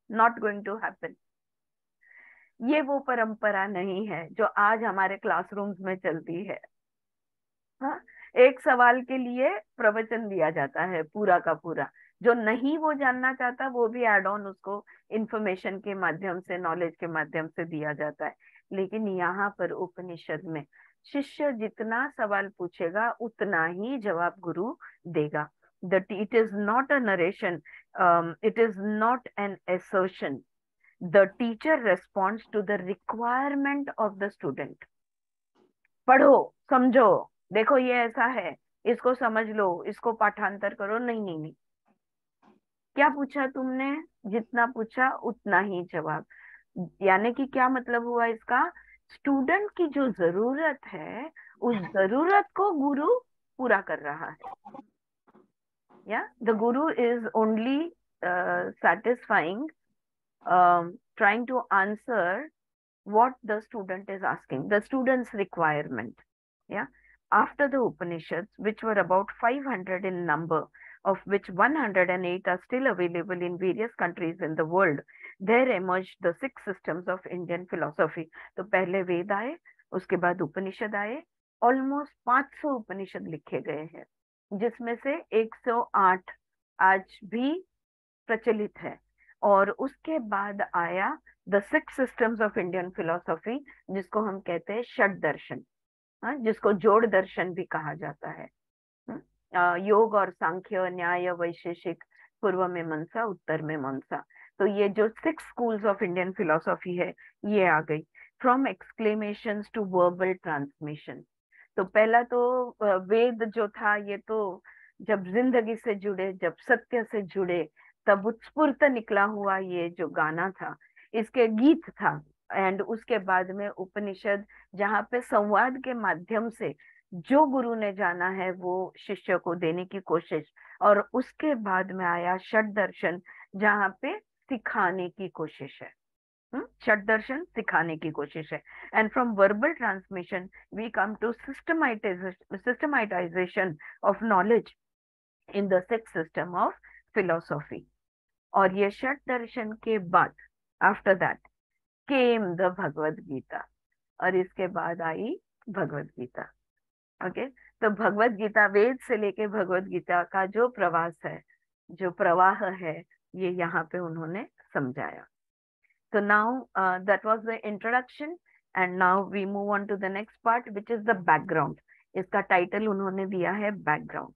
Not going to happen. ये वो परंपरा नहीं है जो आज हमारे क्लासरूम्स में चलती है. हाँ, एक सवाल के लिए प्रवचन दिया जाता है पूरा का पूरा. जो नहीं वो जानना चाहता वो भी एड ऑन उसको इंफॉर्मेशन के माध्यम से, नॉलेज के माध्यम से दिया जाता है. लेकिन यहाँ पर उपनिषद में शिष्य जितना सवाल पूछेगा उतना ही जवाब गुरु देगा. It is not a narration, it is not an assertion. The teacher responds to the requirement of the student. पढ़ो, समझो, देखो ये ऐसा है, इसको समझ लो, इसको पाठांतर करो. नहीं नहीं नहीं, क्या पूछा तुमने, जितना पूछा उतना ही जवाब. यानी कि क्या मतलब हुआ इसका, स्टूडेंट की जो जरूरत है उस जरूरत को गुरु पूरा कर रहा है. या the Guru is only satisfying, trying to answer what the student is asking, the student's requirement. Yeah. After the Upanishads, which were about 500 in number, of which 108 are still available in various countries in the world, there emerged the 6 systems of Indian philosophy. तो पहले वेद आए, उसके बाद उपनिषद आए. Almost 500 उपनिषद लिखे गए हैं, जिसमें से 108 आज भी प्रचलित है. और उसके बाद आया the 6 systems of Indian philosophy, जिसको हम कहते हैं षड दर्शन, जिसको जोड़ दर्शन भी कहा जाता है. योग और सांख्य, न्याय, वैशेषिक, पूर्व में मनसा, उत्तर में मनसा. तो ये जो 6 स्कूल्स ऑफ इंडियन फिलोसॉफी है ये आ गई. From exclamations to verbal transmission. तो पहला तो वेद जो था ये तो जब जिंदगी से जुड़े, जब सत्य से जुड़े, तब उत्स्फूर्त निकला हुआ ये जो गाना था, इसके गीत था. एंड उसके बाद में उपनिषद, जहाँ पे संवाद के माध्यम से जो गुरु ने जाना है वो शिष्य को देने की कोशिश. और उसके बाद में आया षड दर्शन, जहाँ पे सिखाने की कोशिश है. षड दर्शन सिखाने की कोशिश है. And from verbal transmission we come to systematisation of knowledge in the 6 system of philosophy. और ये षड दर्शन के बाद, after that came the Bhagavad Gita, और इसके बाद आई भगवद गीता. ओके, तो भगवद गीता, वेद से लेके भगवद गीता का जो प्रवास है, जो प्रवाह है, ये यहाँ पे उन्होंने समझाया. तो now that was the introduction, and now we move on to the next part which is the background. इसका टाइटल उन्होंने दिया है background.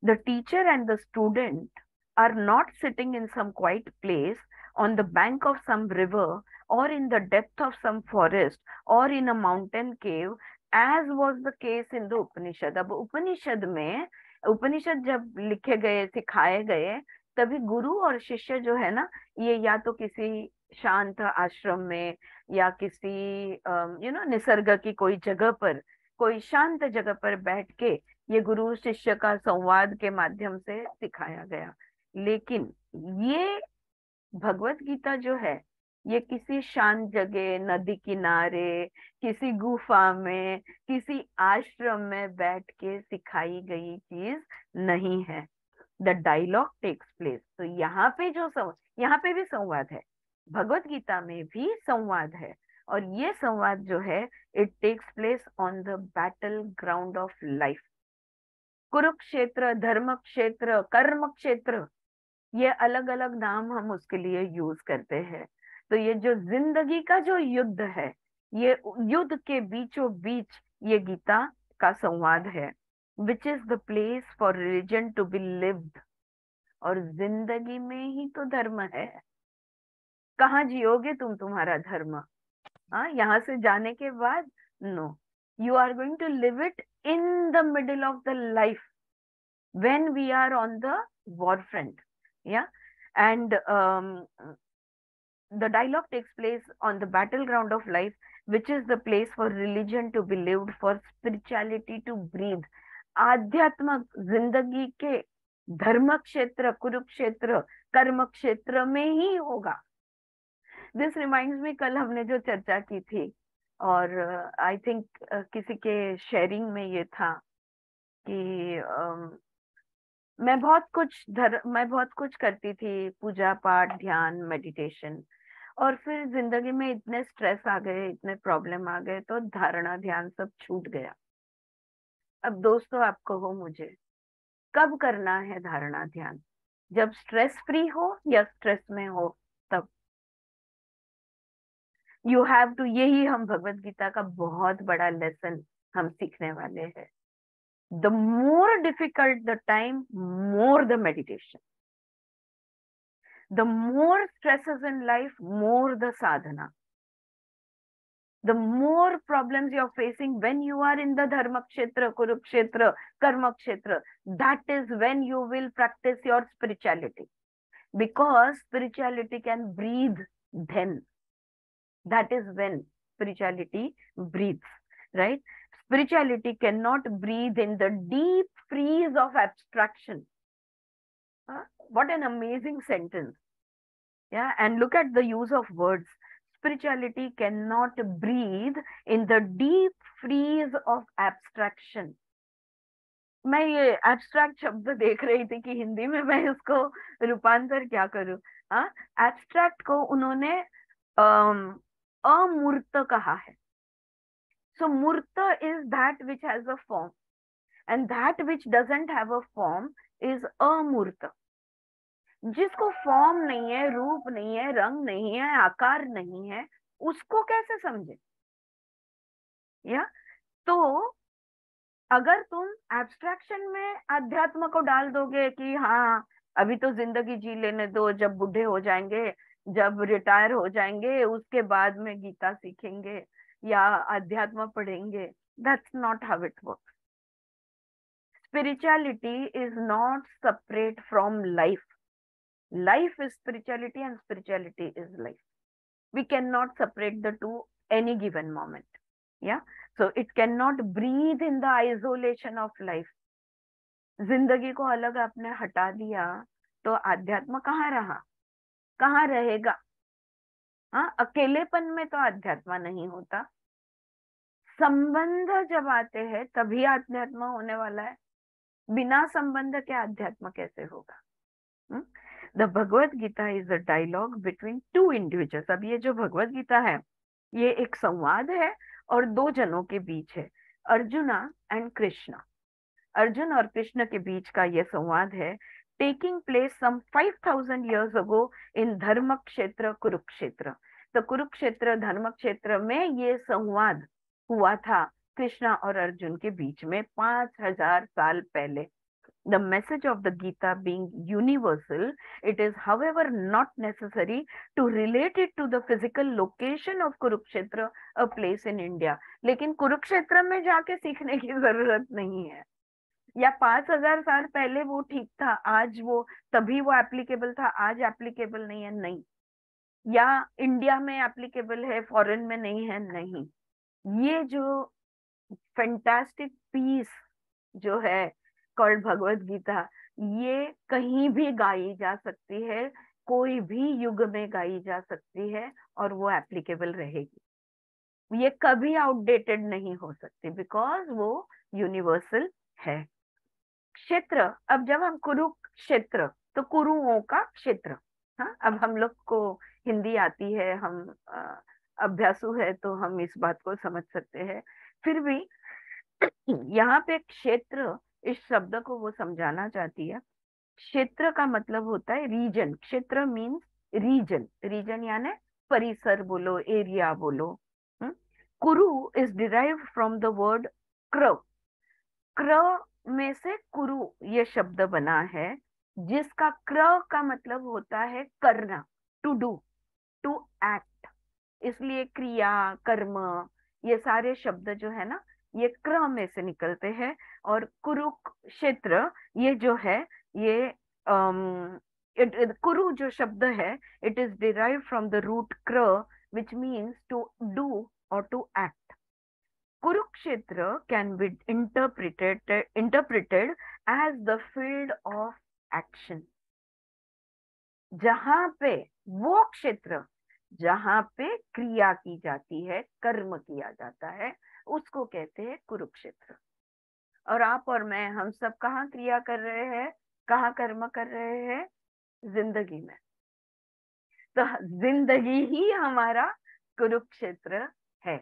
The teacher and the student are not sitting in some quiet place on the bank of some river or in the depth of some forest or in a mountain cave as was the case in the Upanishad. अब उपनिषद में, उपनिषद जब लिखे गए, सिखाए गए, तभी गुरु और शिष्य जो है ना, ये या तो किसी शांत आश्रम में या किसी निसर्ग की कोई जगह पर, कोई शांत जगह पर बैठ के ये गुरु शिष्य का संवाद के माध्यम से सिखाया गया. लेकिन ये भगवत गीता जो है ये किसी शांत जगह, नदी किनारे, किसी गुफा में, किसी आश्रम में बैठ के सिखाई गई चीज नहीं है. The dialogue takes place. तो यहाँ पे यहाँ पे भी संवाद है, भगवत गीता में भी संवाद है. और ये संवाद जो है it takes place on the battle ground of life. Kurukshetra, धर्म क्षेत्र, कर्म क्षेत्र, ये अलग अलग नाम हम उसके लिए यूज करते हैं. तो ये जो जिंदगी का जो युद्ध है, ये युद्ध के बीचों बीच ये गीता का संवाद है. Which is the place for religion to be lived. और जिंदगी में ही तो धर्म है. कहाँ जियोगे तुम तुम्हारा धर्म? यहाँ से जाने के बाद no, you are going to live it in the middle of the life when we are on the war front. Yeah. And the dialogue takes place on the battleground of life, which is the place for religion to be lived, for spirituality to breathe. आध्यात्म जिंदगी के धर्म क्षेत्र, कुरुक्षेत्र, कर्म क्षेत्र में ही होगा. This reminds me, कल हमने जो चर्चा की थी, और आई थिंक किसी के शेयरिंग में ये था कि मैं बहुत कुछ करती थी, पूजा पाठ, ध्यान, मेडिटेशन, और फिर जिंदगी में इतने स्ट्रेस आ गए, इतने प्रॉब्लम आ गए, तो धारणा ध्यान सब छूट गया. अब दोस्तों, आप कहो मुझे, कब करना है धारणा ध्यान? जब स्ट्रेस फ्री हो या स्ट्रेस में हो, तब यू हैव टू. यही हम भगवत गीता का बहुत बड़ा लेसन हम सीखने वाले हैं. The more difficult the time, more the meditation. The more stresses in life, more the sadhana. The more problems you are facing when you are in the dharma kshetra, kurukshetra, karma kshetra, that is when you will practice your spirituality. Because spirituality can breathe then. That is when spirituality breathes, right? Spirituality cannot breathe in the deep freeze of abstraction. What an amazing sentence. Yeah, and look at the use of words. Spirituality cannot breathe in the deep freeze of abstraction. मैं ये abstract शब्द देख रही थी कि हिंदी में मैं इसको रूपांतर क्या करूं. abstract को उन्होंने अमूर्त कहा है. So murta is that which has a form, and that which doesn't have a form is amurta. जिसको फॉर्म नहीं है, रूप नहीं है, रंग नहीं है, आकार नहीं है, उसको कैसे समझे? या तो अगर तुम एब्स्ट्रैक्शन में अध्यात्म को डाल दोगे कि हाँ अभी तो जिंदगी जी लेने दो, जब बूढ़े हो जाएंगे, जब रिटायर हो जाएंगे, उसके बाद में गीता सीखेंगे या अध्यात्म पढ़ेंगे, that's not how it works. Spirituality is not separate from life. Life is spirituality and spirituality is life. We cannot separate the two any given moment. Yeah, so it cannot breathe in the isolation of life. जिंदगी को अलग आपने हटा दिया तो आध्यात्म कहाँ रहा, कहाँ रहेगा? अकेलेपन में तो आध्यात्म नहीं होता. संबंध जब आते हैं तभी आध्यात्म होने वाला है. बिना संबंध के आध्यात्म कैसे होगा? The Bhagavad Gita is a dialogue between two individuals. अब ये जो भगवत गीता है, ये एक संवाद है और दो जनों के बीच है, अर्जुना एंड कृष्णा. अर्जुन और कृष्ण के बीच का ये संवाद है, taking place some 5000 years ago इन धर्म क्षेत्र कुरुक्षेत्र. तो कुरुक्षेत्र धर्म क्षेत्र में ये संवाद हुआ था कृष्णा और अर्जुन के बीच में 5000 साल पहले. The message of the Gita being universal, it is however not necessary to relate it to the physical location of Kurukshetra, a place in India. लेकिन कुरुक्षेत्र में जाके सीखने की जरूरत नहीं है. या 5000 साल पहले वो ठीक था, आज वो तभी वो एप्लीकेबल था, आज एप्लीकेबल नहीं है, नहीं. या इंडिया में एप्लीकेबल है, फॉरेन में नहीं है, नहीं. ये जो फैंटास्टिक पीस जो है कॉल्ड भगवत गीता, ये कहीं भी गाई जा सकती है, कोई भी युग में गाई जा सकती है और वो एप्लीकेबल रहेगी. ये कभी आउटडेटेड नहीं हो सकती बिकॉज वो यूनिवर्सल है. क्षेत्र, अब जब हम कुरुक्षेत्र, तो कुरुओं का क्षेत्र. अब हम लोग को हिंदी आती है, हम अभ्यासु है, तो हम इस बात को समझ सकते हैं. फिर भी यहाँ पे क्षेत्र, इस शब्द को वो समझाना चाहती है. क्षेत्र का मतलब होता है रीजन. क्षेत्र मीन्स रीजन. रीजन यानी परिसर बोलो, एरिया बोलो. कुरु is derived from the word क्र. क्र में से कुरु ये शब्द बना है, जिसका क्र का मतलब होता है करना, टू डू, टू एक्ट. इसलिए क्रिया, कर्म, ये सारे शब्द जो है ना, ये क्र में से निकलते हैं. और कुरुक्षेत्र ये जो है, ये कुरु जो शब्द है, it is derive from the root क्र, विच मीन्स टू डू और to act. Kurukshetra can be interpreted as the field of action. जहां पे, वो क्षेत्र जहां पे क्रिया की जाती है, कर्म किया जाता है, उसको कहते हैं कुरुक्षेत्र. और आप और मैं, हम सब कहाँ क्रिया कर रहे हैं, कहाँ कर्म कर रहे हैं? जिंदगी में. तो जिंदगी ही हमारा कुरुक्षेत्र है,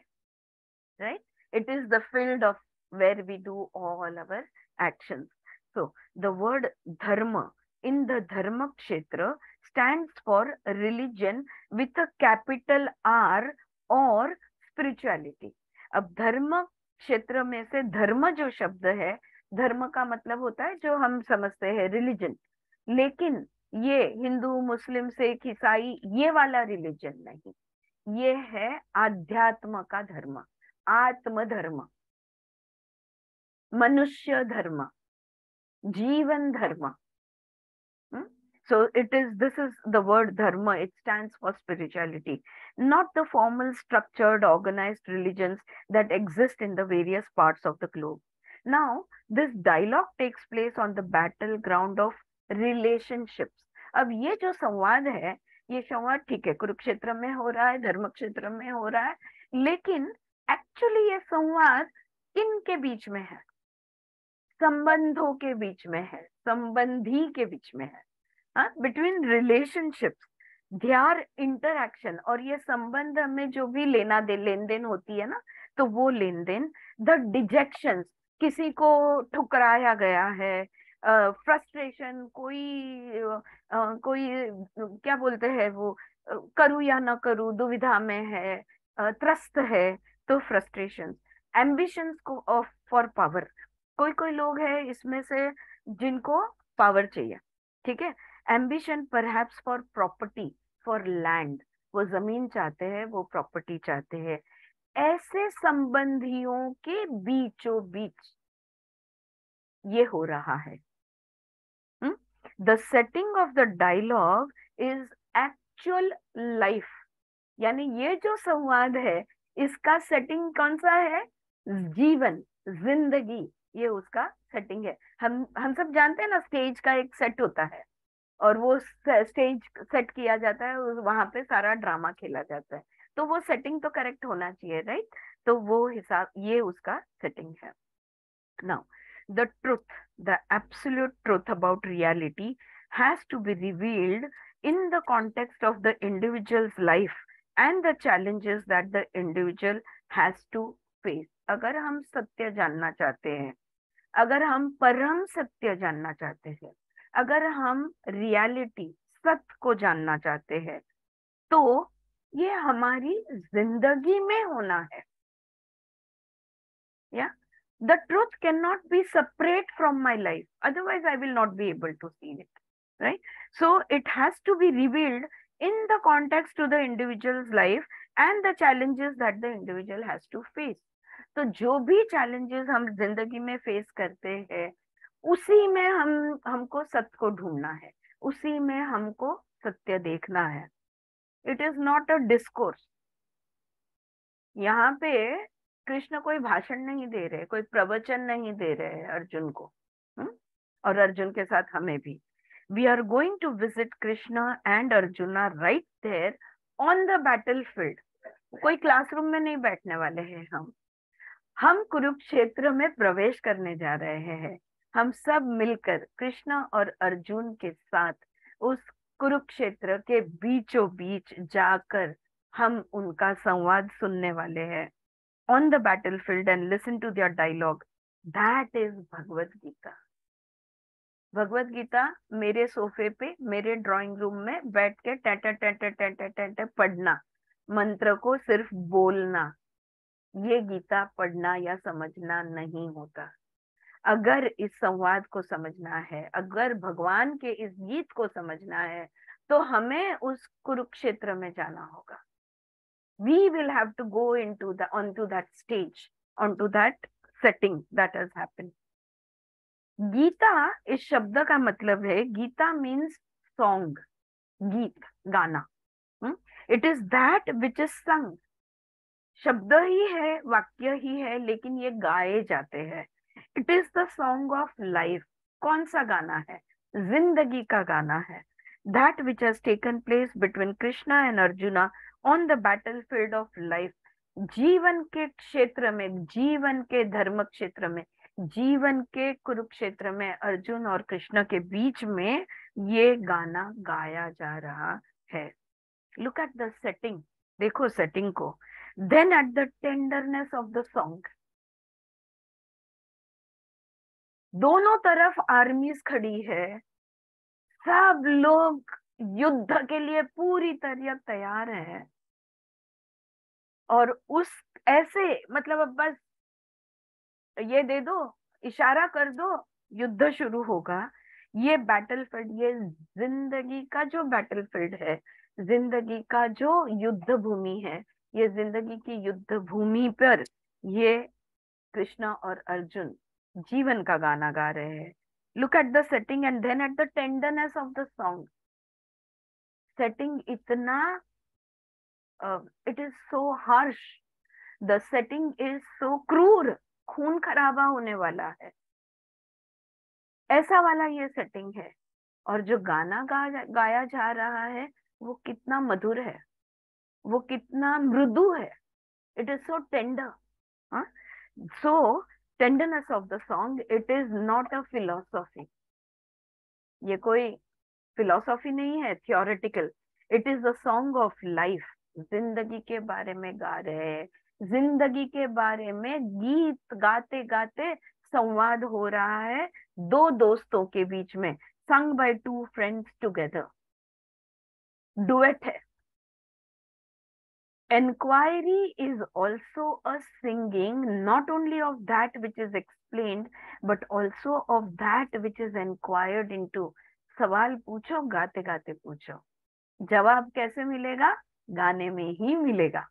right? It is the field of where we do all our actions. So the word dharma in the dharma kshetra stands for religion with a capital R or spirituality. अब धर्म क्षेत्र में से धर्म जो शब्द है, धर्म का मतलब होता है जो हम समझते हैं रिलीजन, लेकिन ये हिंदू, मुस्लिम, सिख, ईसाई ये वाला रिलीजन नहीं, ये है आध्यात्म का धर्म, आत्म धर्म, मनुष्य धर्म, जीवन धर्म. So this is the word dharma. It stands for spirituality, not the formal, structured, organized religions that exist in the various parts of the globe. Now, this dialogue takes place on the battleground of relationships. अब ये जो संवाद है, ये संवाद ठीक है कुरुक्षेत्र में हो रहा है, धर्म क्षेत्र में हो रहा है, लेकिन एक्चुअली ये संवाद किनके बीच में है? संबंधों के बीच में है, संबंधी के बीच में है. Between relationships, their interaction. और ये संबंध में जो भी लेन देन होती है ना, तो वो लेन देन, द डिजेक्शंस, किसी को ठुकराया गया है, फ्रस्ट्रेशन, कोई क्या बोलते हैं वो, करूँ या ना करूँ, दुविधा में है, त्रस्त है, तो फ्रस्ट्रेशन. एम्बिशंस को फॉर पावर, कोई लोग है इसमें से जिनको पावर चाहिए, ठीक है. Ambition perhaps for property, for land, वो जमीन चाहते हैं, वो प्रॉपर्टी चाहते हैं. ऐसे संबंधियों के बीचों बीच ये हो रहा है. The setting of the dialogue is actual life. यानी ये जो संवाद है, इसका सेटिंग कौन सा है? जीवन, जिंदगी, ये उसका सेटिंग है. हम सब जानते हैं ना, स्टेज का एक सेट होता है, और वो स्टेज सेट किया जाता है, वहां पे सारा ड्रामा खेला जाता है, तो वो सेटिंग तो करेक्ट होना चाहिए, राइट? तो वो हिसाब, ये उसका सेटिंग है. Now the truth, the absolute truth about reality has to be revealed in the context of the individual's life and the challenges that the individual has to face. अगर हम सत्य जानना चाहते हैं, अगर हम परम सत्य जानना चाहते हैं, अगर हम रियलिटी, सत्य को जानना चाहते हैं, तो ये हमारी जिंदगी में होना है. या the truth cannot be separate from my life, otherwise I will not be able to see it, right? So it has to be revealed in the context to the individual's life and the challenges that the individual has to face. तो जो भी challenges हम जिंदगी में face करते हैं, उसी में हमको सत्य को ढूंढना है, उसी में हमको सत्य देखना है. It is not a discourse. यहाँ पे कृष्ण कोई भाषण नहीं दे रहे, कोई प्रवचन नहीं दे रहे अर्जुन को, और अर्जुन के साथ हमें भी. We are going to visit Krishna and Arjuna right there on the battlefield. कोई क्लासरूम में नहीं बैठने वाले हैं हम कुरुक्षेत्र में प्रवेश करने जा रहे हैं. हम सब मिलकर कृष्ण और अर्जुन के साथ उस कुरुक्षेत्र के बीचों बीच जाकर हम उनका संवाद सुनने वाले हैं. On the battlefield and listen to their dialogue. That is Bhagavad Gita. Bhagavad Gita मेरे सोफे पे, मेरे ड्राइंग रूम में बैठ के टे पढ़ना, मंत्र को सिर्फ बोलना, ये गीता पढ़ना या समझना नहीं होता. अगर इस संवाद को समझना है, अगर भगवान के इस गीत को समझना है, तो हमें उस कुरुक्षेत्र में जाना होगा. We will have to go onto that stage, onto that setting that has happened. Gita इस शब्द का मतलब है, गीता मीन्स सॉन्ग, गीत, गाना. It is that which is संग. शब्द ही है, वाक्य ही है, लेकिन ये गाए जाते हैं. It is the song of life. कौन सा गाना है? जिंदगी का गाना है. That which has taken place between Krishna and arjuna on the battle field of life. जीवन के क्षेत्र में, जीवन के धर्म क्षेत्र में, जीवन के कुरुक्षेत्र में अर्जुन और कृष्ण के बीच में ये गाना गाया जा रहा है. Look at the setting. देखो सेटिंग को. Then at the tenderness of the song, दोनों तरफ आर्मीज खड़ी है, सब लोग युद्ध के लिए पूरी तरह तैयार हैं, और उस ऐसे मतलब अब बस ये दे दो, इशारा कर दो, युद्ध शुरू होगा. ये बैटलफील्ड, ये जिंदगी का जो बैटलफील्ड है, जिंदगी का जो युद्ध भूमि है, ये जिंदगी की युद्ध भूमि पर ये कृष्णा और अर्जुन जीवन का गाना गा रहे हैं. Look at the setting and then at the tenderness of the song. Setting इतना, it is so harsh. The setting is so क्रूर. खून खराबा होने वाला है, ऐसा वाला ये सेटिंग है. और जो गाना गाया जा रहा है वो कितना मधुर है, वो कितना मृदु है. It is so tender. So tenderness of the song, it is not a philosophy. ये कोई philosophy नहीं है theoretical. It is the song of life. जिंदगी के बारे में गा रहे हैं, जिंदगी के बारे में गीत गाते गाते संवाद हो रहा है दो दोस्तों के बीच में. sung by two friends together. Duet है. Enquiry is also a singing, not only of that which is explained, but also of that which is inquired into. सवाल पूछो, गाते गाते पूछो. जवाब कैसे मिलेगा? गाने में ही मिलेगा.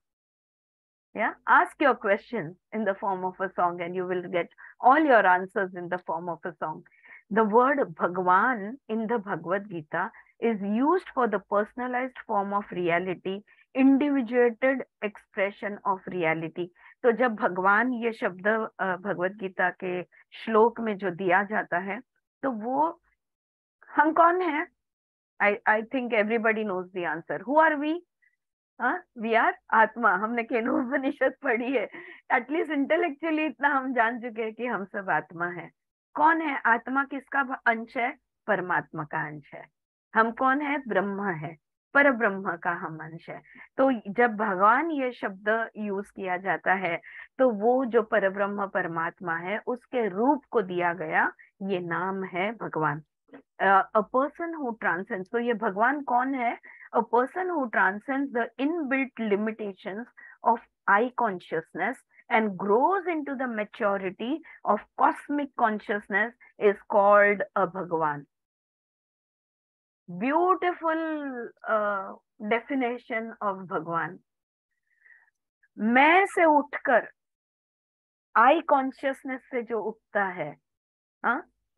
Yeah, ask your questions in the form of a song and you will get all your answers in the form of a song. The word Bhagwan in the Bhagavad Gita is used for the personalized form of reality, individuated expression of reality. तो जब भगवान ये शब्द भगवत गीता के श्लोक में जो दिया जाता है, तो वो हम कौन है? I think everybody knows the answer. Who are we? We are आत्मा. हमने केनोपनिषद पढ़ी है. एटलीस्ट इंटेलेक्चुअली इतना हम जान चुके हैं कि हम सब आत्मा है. कौन है आत्मा? किसका अंश है? परमात्मा का अंश है. हम कौन है? ब्रह्म है, पर ब्रह्म का हम अंश है. तो जब भगवान ये शब्द यूज किया जाता है, तो वो जो परब्रह्म परमात्मा है उसके रूप को दिया गया ये नाम है भगवान. A person who transcends. तो ये भगवान कौन है? A person who transcends the inbuilt limitations of I consciousness and grows into the maturity of cosmic consciousness is called a Bhagwan. Beautiful definition of Bhagwan. मैं से उठकर I consciousness से जो उठता है,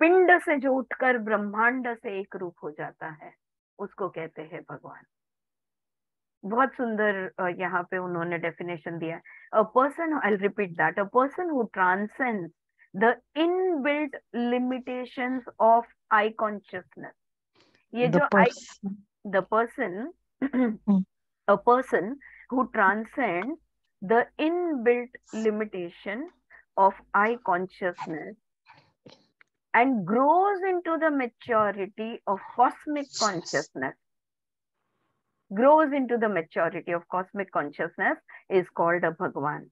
पिंड से जो उठकर ब्रह्मांड से एक रूप हो जाता है, उसको कहते हैं भगवान. बहुत सुंदर यहाँ पे उन्होंने डेफिनेशन दिया. A person, I will repeat that, a person who transcends the inbuilt limitations of I consciousness. ये जो the person, a person who transcends the inbuilt limitation of I consciousness and grows into the maturity of cosmic consciousness. Grows into the maturity of cosmic consciousness is called a Bhagwan.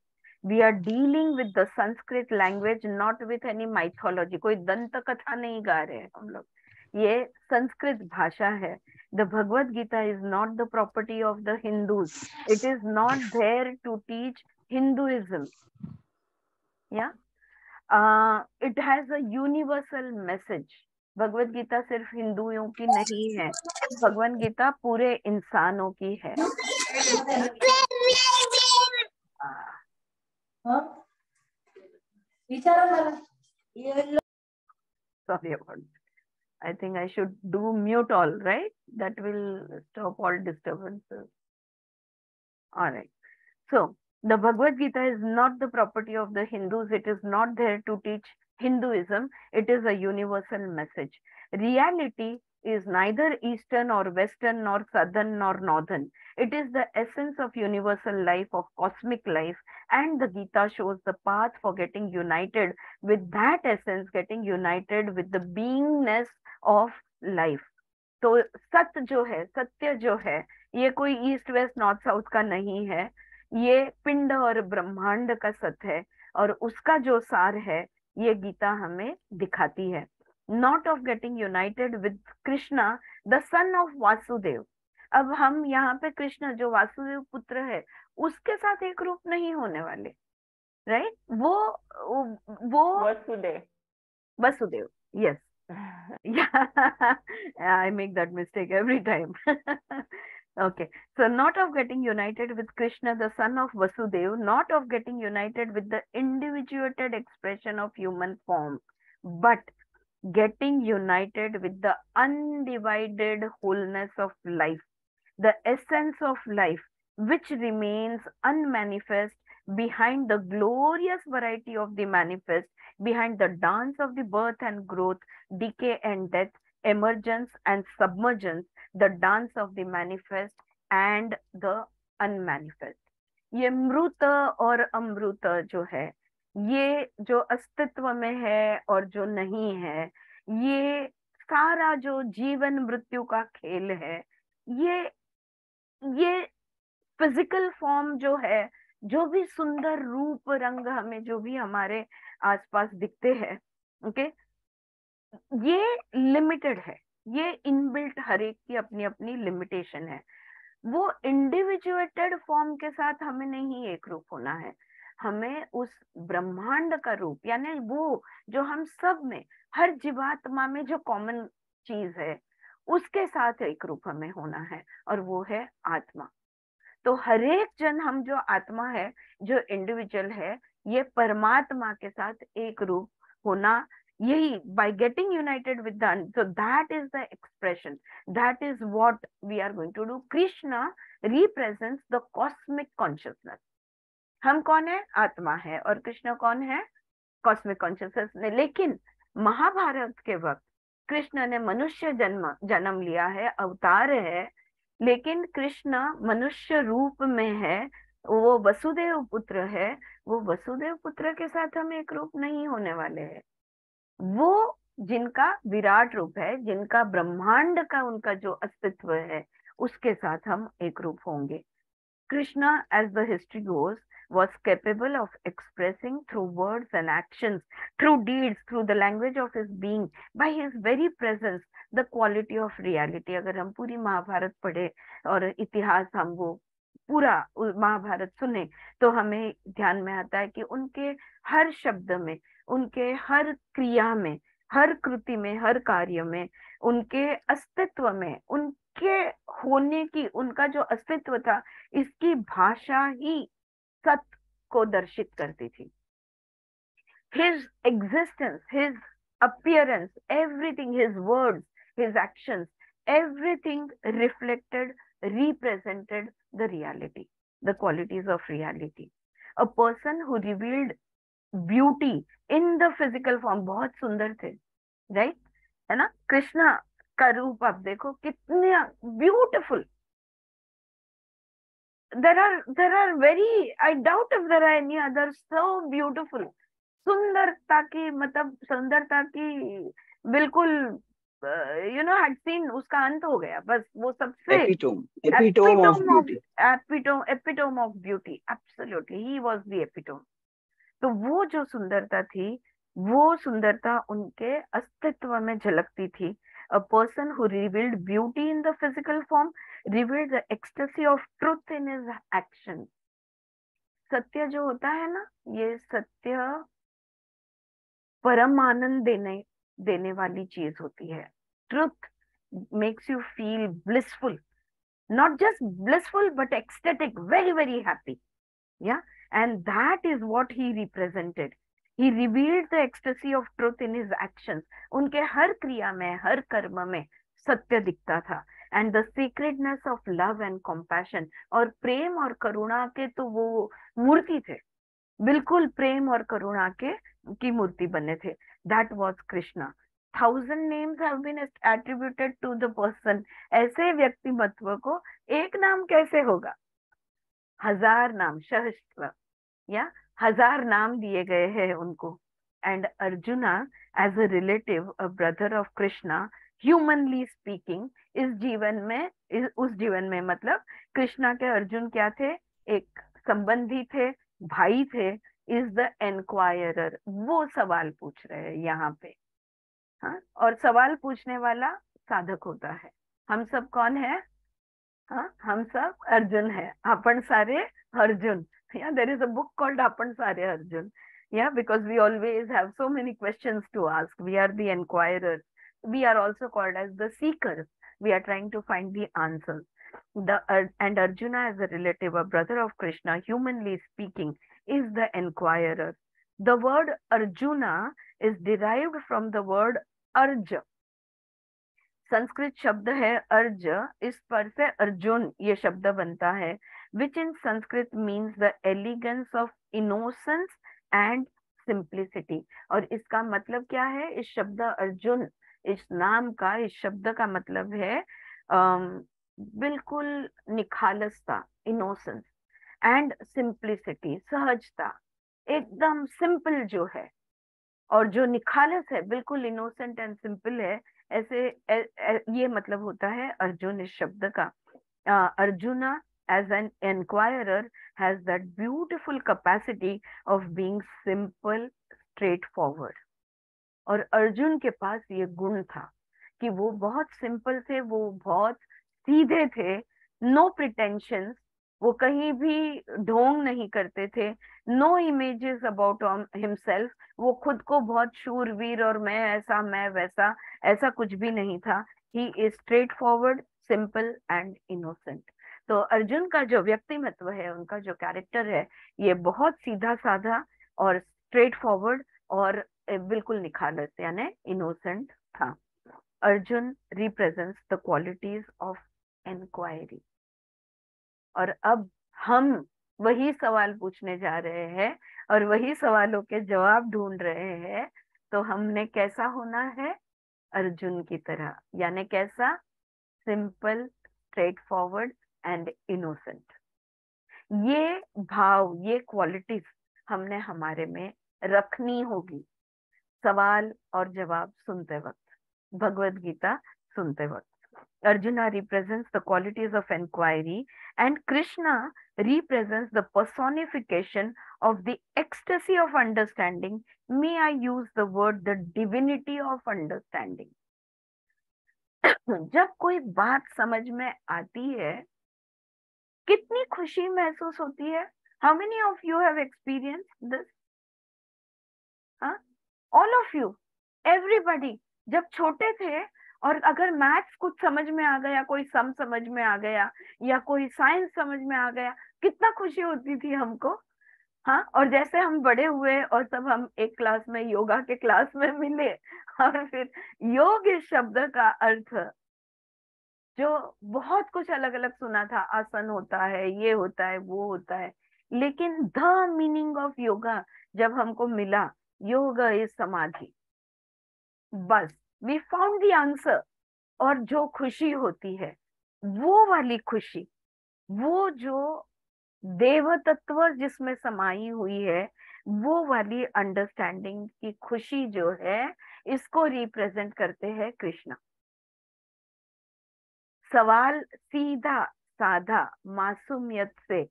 We are dealing with the Sanskrit language, not with any mythology. कोई दंत कथा नहीं गा रहे हैं हम लोग. ये संस्कृत भाषा है. The Bhagavad Gita is not the property of the Hindus. It is not there to teach Hinduism. Yeah. It has a universal message. Bhagavad Gita सिर्फ हिंदुओं की नहीं है, भगवत गीता पूरे इंसानों की है. Sorry about that. I think I should do mute all, right? That will stop all disturbances. All right. So, the Bhagavad Gita is not the property of the Hindus. It is not there to teach Hinduism. It is a universal message. Reality is neither Eastern or Western, nor Southern nor Northern. It is the essence of universal life, of cosmic life. And the Gita shows the path for getting united with that essence, getting united with the beingness of life. तो सत्य जो है, सत्य जो है, ये कोई east west north south का नहीं है, ये पिंड और ब्रह्मांड का सत्य है, और उसका जो सार है ये गीता हमें दिखाती है. Not of getting United with Krishna the son of Vasudev. अब हम यहाँ पे कृष्ण जो वासुदेव पुत्र है उसके साथ एक रूप नहीं होने वाले, राइट? वो Vasudev, Vasudev, yes. Yeah, I make that mistake every time. Okay, so not of getting united with Krishna, the son of Vasudev, not of getting united with the individuated expression of human form, but getting united with the undivided wholeness of life, the essence of life, which remains unmanifest behind the glorious variety of the manifest, behind the dance of the birth and growth, decay and death, emergence and submergence, the dance of the manifest and the unmanifest. ये मृत और अमृत जो है, ये जो अस्तित्व में है और जो नहीं है, ये सारा जो जीवन मृत्यु का खेल है, ये फिजिकल फॉर्म जो है, जो भी सुंदर रूप रंग हमें जो भी हमारे आसपास दिखते हैं, ओके, ये लिमिटेड है. ये इनबिल्ट हर एक की अपनी अपनी लिमिटेशन है. वो इंडिविजुएटेड फॉर्म के साथ हमें नहीं एक रूप होना है. हमें उस ब्रह्मांड का रूप, यानी वो जो हम सब में, हर जीवात्मा में जो कॉमन चीज है, उसके साथ एक रूप हमें होना है, और वो है आत्मा. तो हर एक जन, हम जो आत्मा है, जो इंडिविजुअल है, ये परमात्मा के साथ एक रूप होना, यही by getting united with the, so that is the expression, that is what we are going to do. Krishna represents the cosmic consciousness. हम कौन है? आत्मा है. और कृष्ण कौन है? कॉस्मिक कॉन्शियसनेस ने. लेकिन महाभारत के वक्त कृष्ण ने मनुष्य जन्म लिया है, अवतार है, लेकिन कृष्ण मनुष्य रूप में है, वो वसुदेव पुत्र है. वो वसुदेव पुत्र के साथ हम एक रूप नहीं होने वाले हैं. वो जिनका विराट रूप है, जिनका ब्रह्मांड का उनका जो अस्तित्व है, उसके साथ हम एक रूप होंगे. Krishna, as the history goes, was capable of expressing through words and actions, through deeds, through the language of his being, by his very presence, the quality of reality. अगर हम पूरी महाभारत पढ़े और इतिहास हम वो पूरा महाभारत सुने, तो हमें ध्यान में आता है कि उनके हर शब्द में, उनके हर क्रिया में, हर कृति में, हर कार्य में, उनके अस्तित्व में, उनके होने की, उनका जो अस्तित्व था, इसकी भाषा ही सत्य को दर्शित करती थी. His existence, his appearance, everything, his words, his actions, everything reflected, represented the reality, the qualities of reality. A person who revealed beauty in the physical form, बहुत सुंदर थे, right? है ना? कृष्णा का रूप आप देखो कितना beautiful. There are very, I doubt if there are any others so beautiful. सुंदरता की, मतलब सुंदरता की बिल्कुल, had seen, उसका अंत हो गया बस. वो सबसे epitome of beauty. Absolutely, he was the epitome. तो वो जो सुंदरता थी, वो सुंदरता उनके अस्तित्व में झलकती थी. A person who revealed beauty in the physical form revealed the ecstasy of truth in his actions. सत्य जो होता है ना, ये सत्य परम आनंद देने वाली चीज होती है. Truth makes you feel blissful, not just blissful but ecstatic, very very happy. Yeah, and that is what he represented. He revealed the ecstasy of truth in his actions. उनके हर क्रिया में, हर कर्म में सत्य दिखता था. And the sacredness of love and compassion, और प्रेम और करुणा के तो वो मूर्ति थे, बिल्कुल प्रेम और करुणा के की मूर्ति बने थे. That was Krishna. 1000 names have been attributed to the person. ऐसे व्यक्तिमत्व को एक नाम कैसे होगा? 1000 नाम, सहस्त्र या 1000 नाम दिए गए हैं उनको. And Arjuna, as a relative, a brother of Krishna, humanly speaking, इस उस जीवन में मतलब कृष्णा के अर्जुन क्या थे? एक संबंधी थे, भाई थे. इज द एनक्वायरर, वो सवाल पूछ रहे हैं यहाँ पे. हाँ, और सवाल पूछने वाला साधक होता है. हम सब कौन है? हाँ, हम सब अर्जुन है. अपन सारे Arjun. Yeah, there is a book called Apan Sare Arjun. Yeah, because we always have so many questions to ask. We are the inquirers. We are also called as the seekers. We are trying to find the answers. And Arjuna, as a relative, a brother of Krishna, humanly speaking, is the inquirer. The word Arjuna is derived from the word Arj. Sanskrit शब्द है अर्ज, इस पर से अर्जुन ये शब्द बनता है, which in Sanskrit means the elegance of innocence and simplicity. और इसका मतलब क्या है? इस शब्द अर्जुन, इस नाम का, इस शब्द का मतलब है बिल्कुल निखालसता, इनोसेंस, एंड सिंप्लिसिटी, सहजता, एकदम सिंपल जो है. और जो निखालस है, बिल्कुल इनोसेंट एंड सिंपल है, ऐसे ये मतलब होता है अर्जुन इस शब्द का. Arjuna as an inquirer has that beautiful capacity of being simple, straightforward. और अर्जुन के पास ये गुण था कि वो बहुत सिंपल थे, वो बहुत सीधे थे, नो प्रिटेंशंस, वो कहीं भी ढोंग नहीं करते थे, नो इमेजेस अबाउट हिमसेल्फ, वो खुद को बहुत शूरवीर और मैं ऐसा मैं वैसा, ऐसा कुछ भी नहीं था. He is straight forward, simple and innocent. तो अर्जुन का जो व्यक्तिमत्व है, उनका जो कैरेक्टर है, ये बहुत सीधा साधा और स्ट्रेट फॉरवर्ड और बिल्कुल निखालस यानी इनोसेंट था. Arjun represents the qualities of inquiry. और अब हम वही सवाल पूछने जा रहे हैं और वही सवालों के जवाब ढूंढ रहे हैं. तो हमने कैसा होना है? अर्जुन की तरह, यानी कैसा? Simple, straight forward and innocent. ये भाव, ये क्वालिटीज हमने हमारे में रखनी होगी सवाल और जवाब सुनते वक्त, भगवत गीता सुनते वक्त. Arjuna represents the qualities of inquiry and Krishna represents the personification of the ecstasy of understanding. May I use the word the divinity of understanding. जब कोई बात समझ में आती है, कितनी खुशी महसूस होती है. How many of you have experienced this? All of you, everybody. जब छोटे थे और अगर मैथ्स कुछ समझ में आ गया, कोई सम समझ में आ गया या कोई साइंस समझ में आ गया, कितना खुशी होती थी हमको. हाँ, और जैसे हम बड़े हुए और तब हम एक क्लास में, योगा के क्लास में मिले, और फिर योग इस शब्द का अर्थ जो बहुत कुछ अलग अलग सुना था, आसन होता है, ये होता है, वो होता है, लेकिन द मीनिंग ऑफ योगा जब हमको मिला, योग इज समाधि, बस वी फाउंड द आंसर. और जो खुशी होती है, वो वाली खुशी, वो जो देव तत्व जिसमें समाई हुई है, वो वाली अंडरस्टैंडिंग की खुशी जो है, इसको रिप्रेजेंट करते हैं कृष्ण. सवाल सीधा साधा मासूमियत से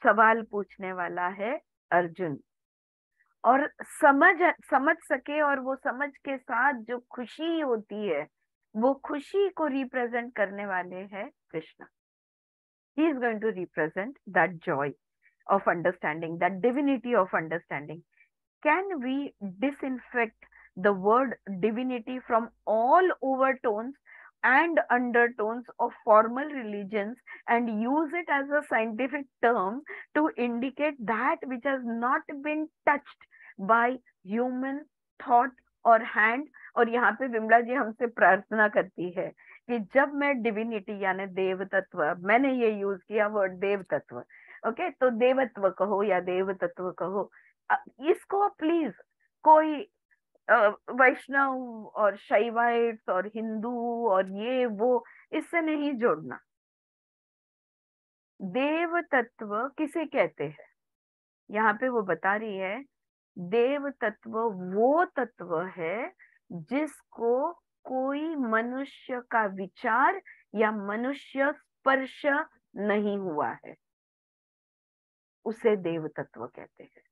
सवाल पूछने वाला है अर्जुन, और समझ सके, और वो समझ के साथ जो खुशी होती है, वो खुशी को रिप्रेजेंट करने वाले हैं Krishna. He is going to represent that joy of understanding, that divinity of understanding. Can we disinfect the word divinity from all overtones and undertones of formal religions and use it as a scientific term to indicate that which has not been touched by human thought और hand. और यहाँ पे विमला जी हमसे प्रार्थना करती है कि जब मैं डिविनिटी यानी देव तत्व, मैंने ये यूज किया वर्ड देव तत्व, ओके, तो देवत्व कहो या देव तत्व कहो, इसको प्लीज कोई वैष्णव और शैवाइट्स और हिंदू और ये वो इससे नहीं जोड़ना। देव तत्व किसे कहते हैं, यहाँ पे वो बता रही है, देव तत्व वो तत्व है जिसको कोई मनुष्य का विचार या मनुष्य स्पर्श नहीं हुआ है, उसे देव तत्व कहते हैं।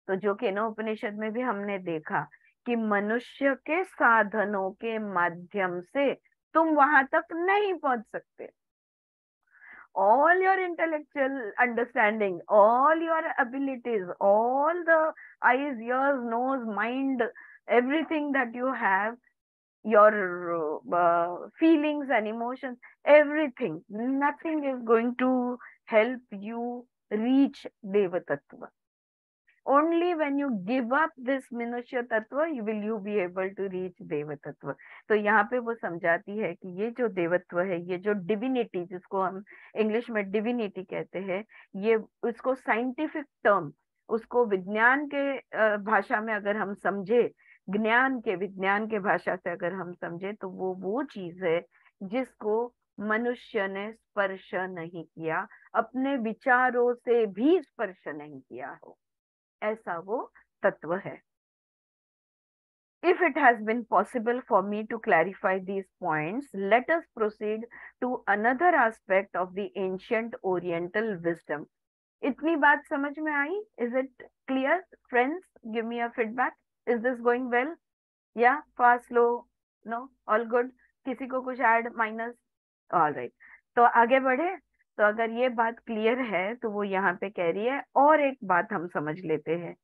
तो जो केनोपनिषद में भी हमने देखा कि मनुष्य के साधनों के माध्यम से तुम वहां तक नहीं पहुंच सकते। All your intellectual understanding, all your abilities, all the eyes, ears, nose, mind, everything that you have, your feelings and emotions, everything, nothing is going to help you reach Deva Tattva. Only when you give up this Minushya Tattva will you be able to reach Deva Tattva. तो यहाँ पे वो समझाती है कि ये जो देवत्व है, ये जो डिविनिटी जिसको हम इंग्लिश में डिविनिटी कहते हैं, ये उसको साइंटिफिक टर्म, उसको विज्ञान के भाषा में अगर हम समझे, विज्ञान के भाषा से अगर हम समझे, तो वो चीज है जिसको मनुष्य ने स्पर्श नहीं किया, अपने विचारों से भी स्पर्श नहीं किया हो, ऐसा वो तत्व है। If it has been possible for me to clarify these points, let us proceed to another aspect of the ancient Oriental wisdom. इतनी बात समझ में आई? Is it clear, friends? Give me a feedback. Is this going well? Yeah, fast, slow? No, all good. किसी को कुछ add, minus? All right. तो आगे बढ़े। तो अगर ये बात क्लियर है तो वो यहाँ पे कह रही है, और एक बात हम समझ लेते हैं,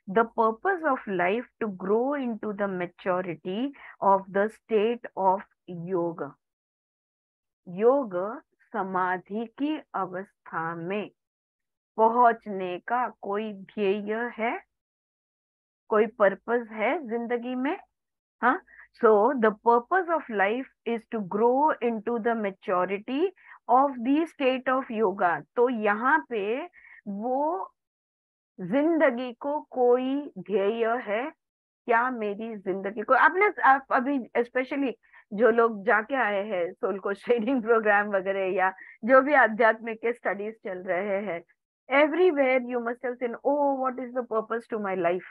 the purpose of life to grow into the maturity of the state of yoga. योग समाधि की अवस्था में पहुंचने का कोई ध्येय है, कोई पर्पस है जिंदगी में? हाँ, so the purpose of life is to grow into the maturity of the state of yoga. तो यहाँ पे वो जिंदगी को कोई ध्येय है क्या? मेरी जिंदगी को आप अभी स्पेशली जो लोग जाके आए हैं सोल को ट्रेनिंग प्रोग्राम वगैरह या जो भी आध्यात्मिक के स्टडीज चल रहे हैं, everywhere you must have seen, oh what is the purpose to my life.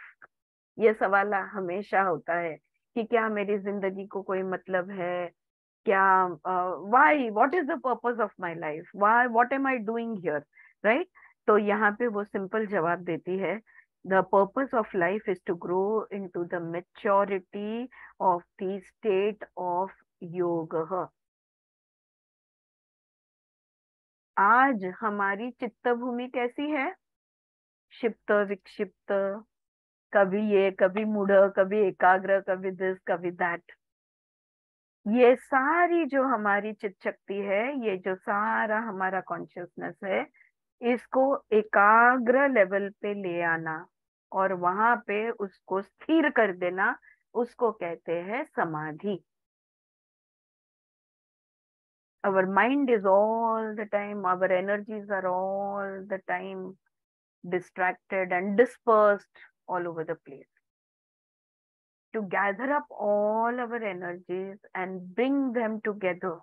ये सवाल हमेशा होता है कि क्या मेरी जिंदगी को कोई मतलब है क्या? Why, what is the purpose of my life, why, what am I doing here, right? तो यहाँ पे वो सिंपल जवाब देती है, the purpose of life is to grow into the maturity of the state of yoga. आज हमारी चित्त भूमि कैसी है? क्षिप्त विक्षिप्त, कभी ये कभी मूढ़, कभी एकाग्र, कभी दिस कभी दैट। ये सारी जो हमारी चित्त शक्ति है, ये जो सारा हमारा कॉन्शियसनेस है, इसको एकाग्र लेवल पे ले आना और वहां पे उसको स्थिर कर देना, उसको कहते हैं समाधि। Our mind is all the time, our energies are all the time distracted and dispersed all over the place. To gather up all our energies and bring them together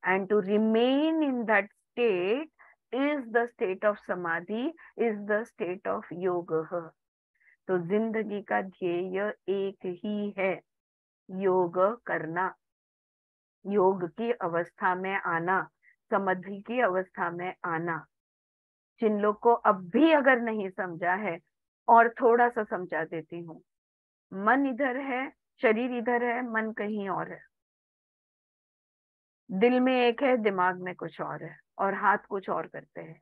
and to remain in that state is the state of samadhi, is the state of yoga. तो जिंदगी का ध्येय एक ही है, योग करना, योग की अवस्था में आना, समाधि की अवस्था में आना। जिन लोग को अब भी अगर नहीं समझा है, और थोड़ा सा समझा देती हूँ, मन इधर है, शरीर इधर है, मन कहीं और है, दिल में एक है, दिमाग में कुछ और है, और हाथ कुछ और करते हैं।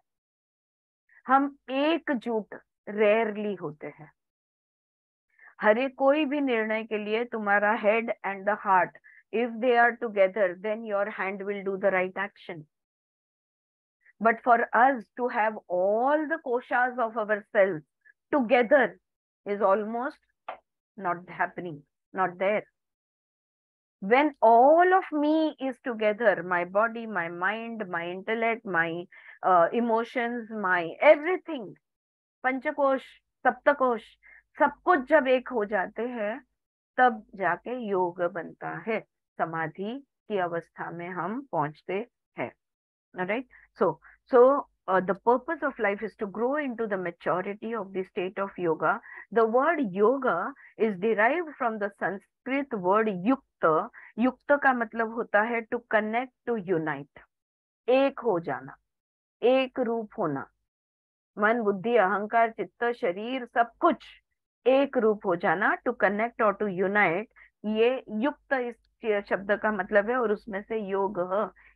हम एकजुट रेयरली होते हैं। हर एक कोई भी निर्णय के लिए तुम्हारा head and the heart, if they are together, then your hand will do the right action. But for us to have all the koshas of ourselves together is almost not happening, not there. When all of me is together, my body, my mind, my intellect, my emotions, my everything, पंचकोश, सप्तकोश, सब कुछ जब एक हो जाते हैं तब जाके योग बनता है, समाधि की अवस्था में हम पहुंचते हैं. Right? So the purpose of life is to grow into the maturity of the state of yoga. The word yoga is derived from the Sanskrit word yukta. Yukta का मतलब होता है to connect, to unite. एक हो जाना, एक रूप होना, मन, बुद्धि, अहंकार, चित्त, शरीर, सब कुछ एक रूप हो जाना, to connect or to unite. ये युक्त इस शब्द का मतलब है और उसमें से योग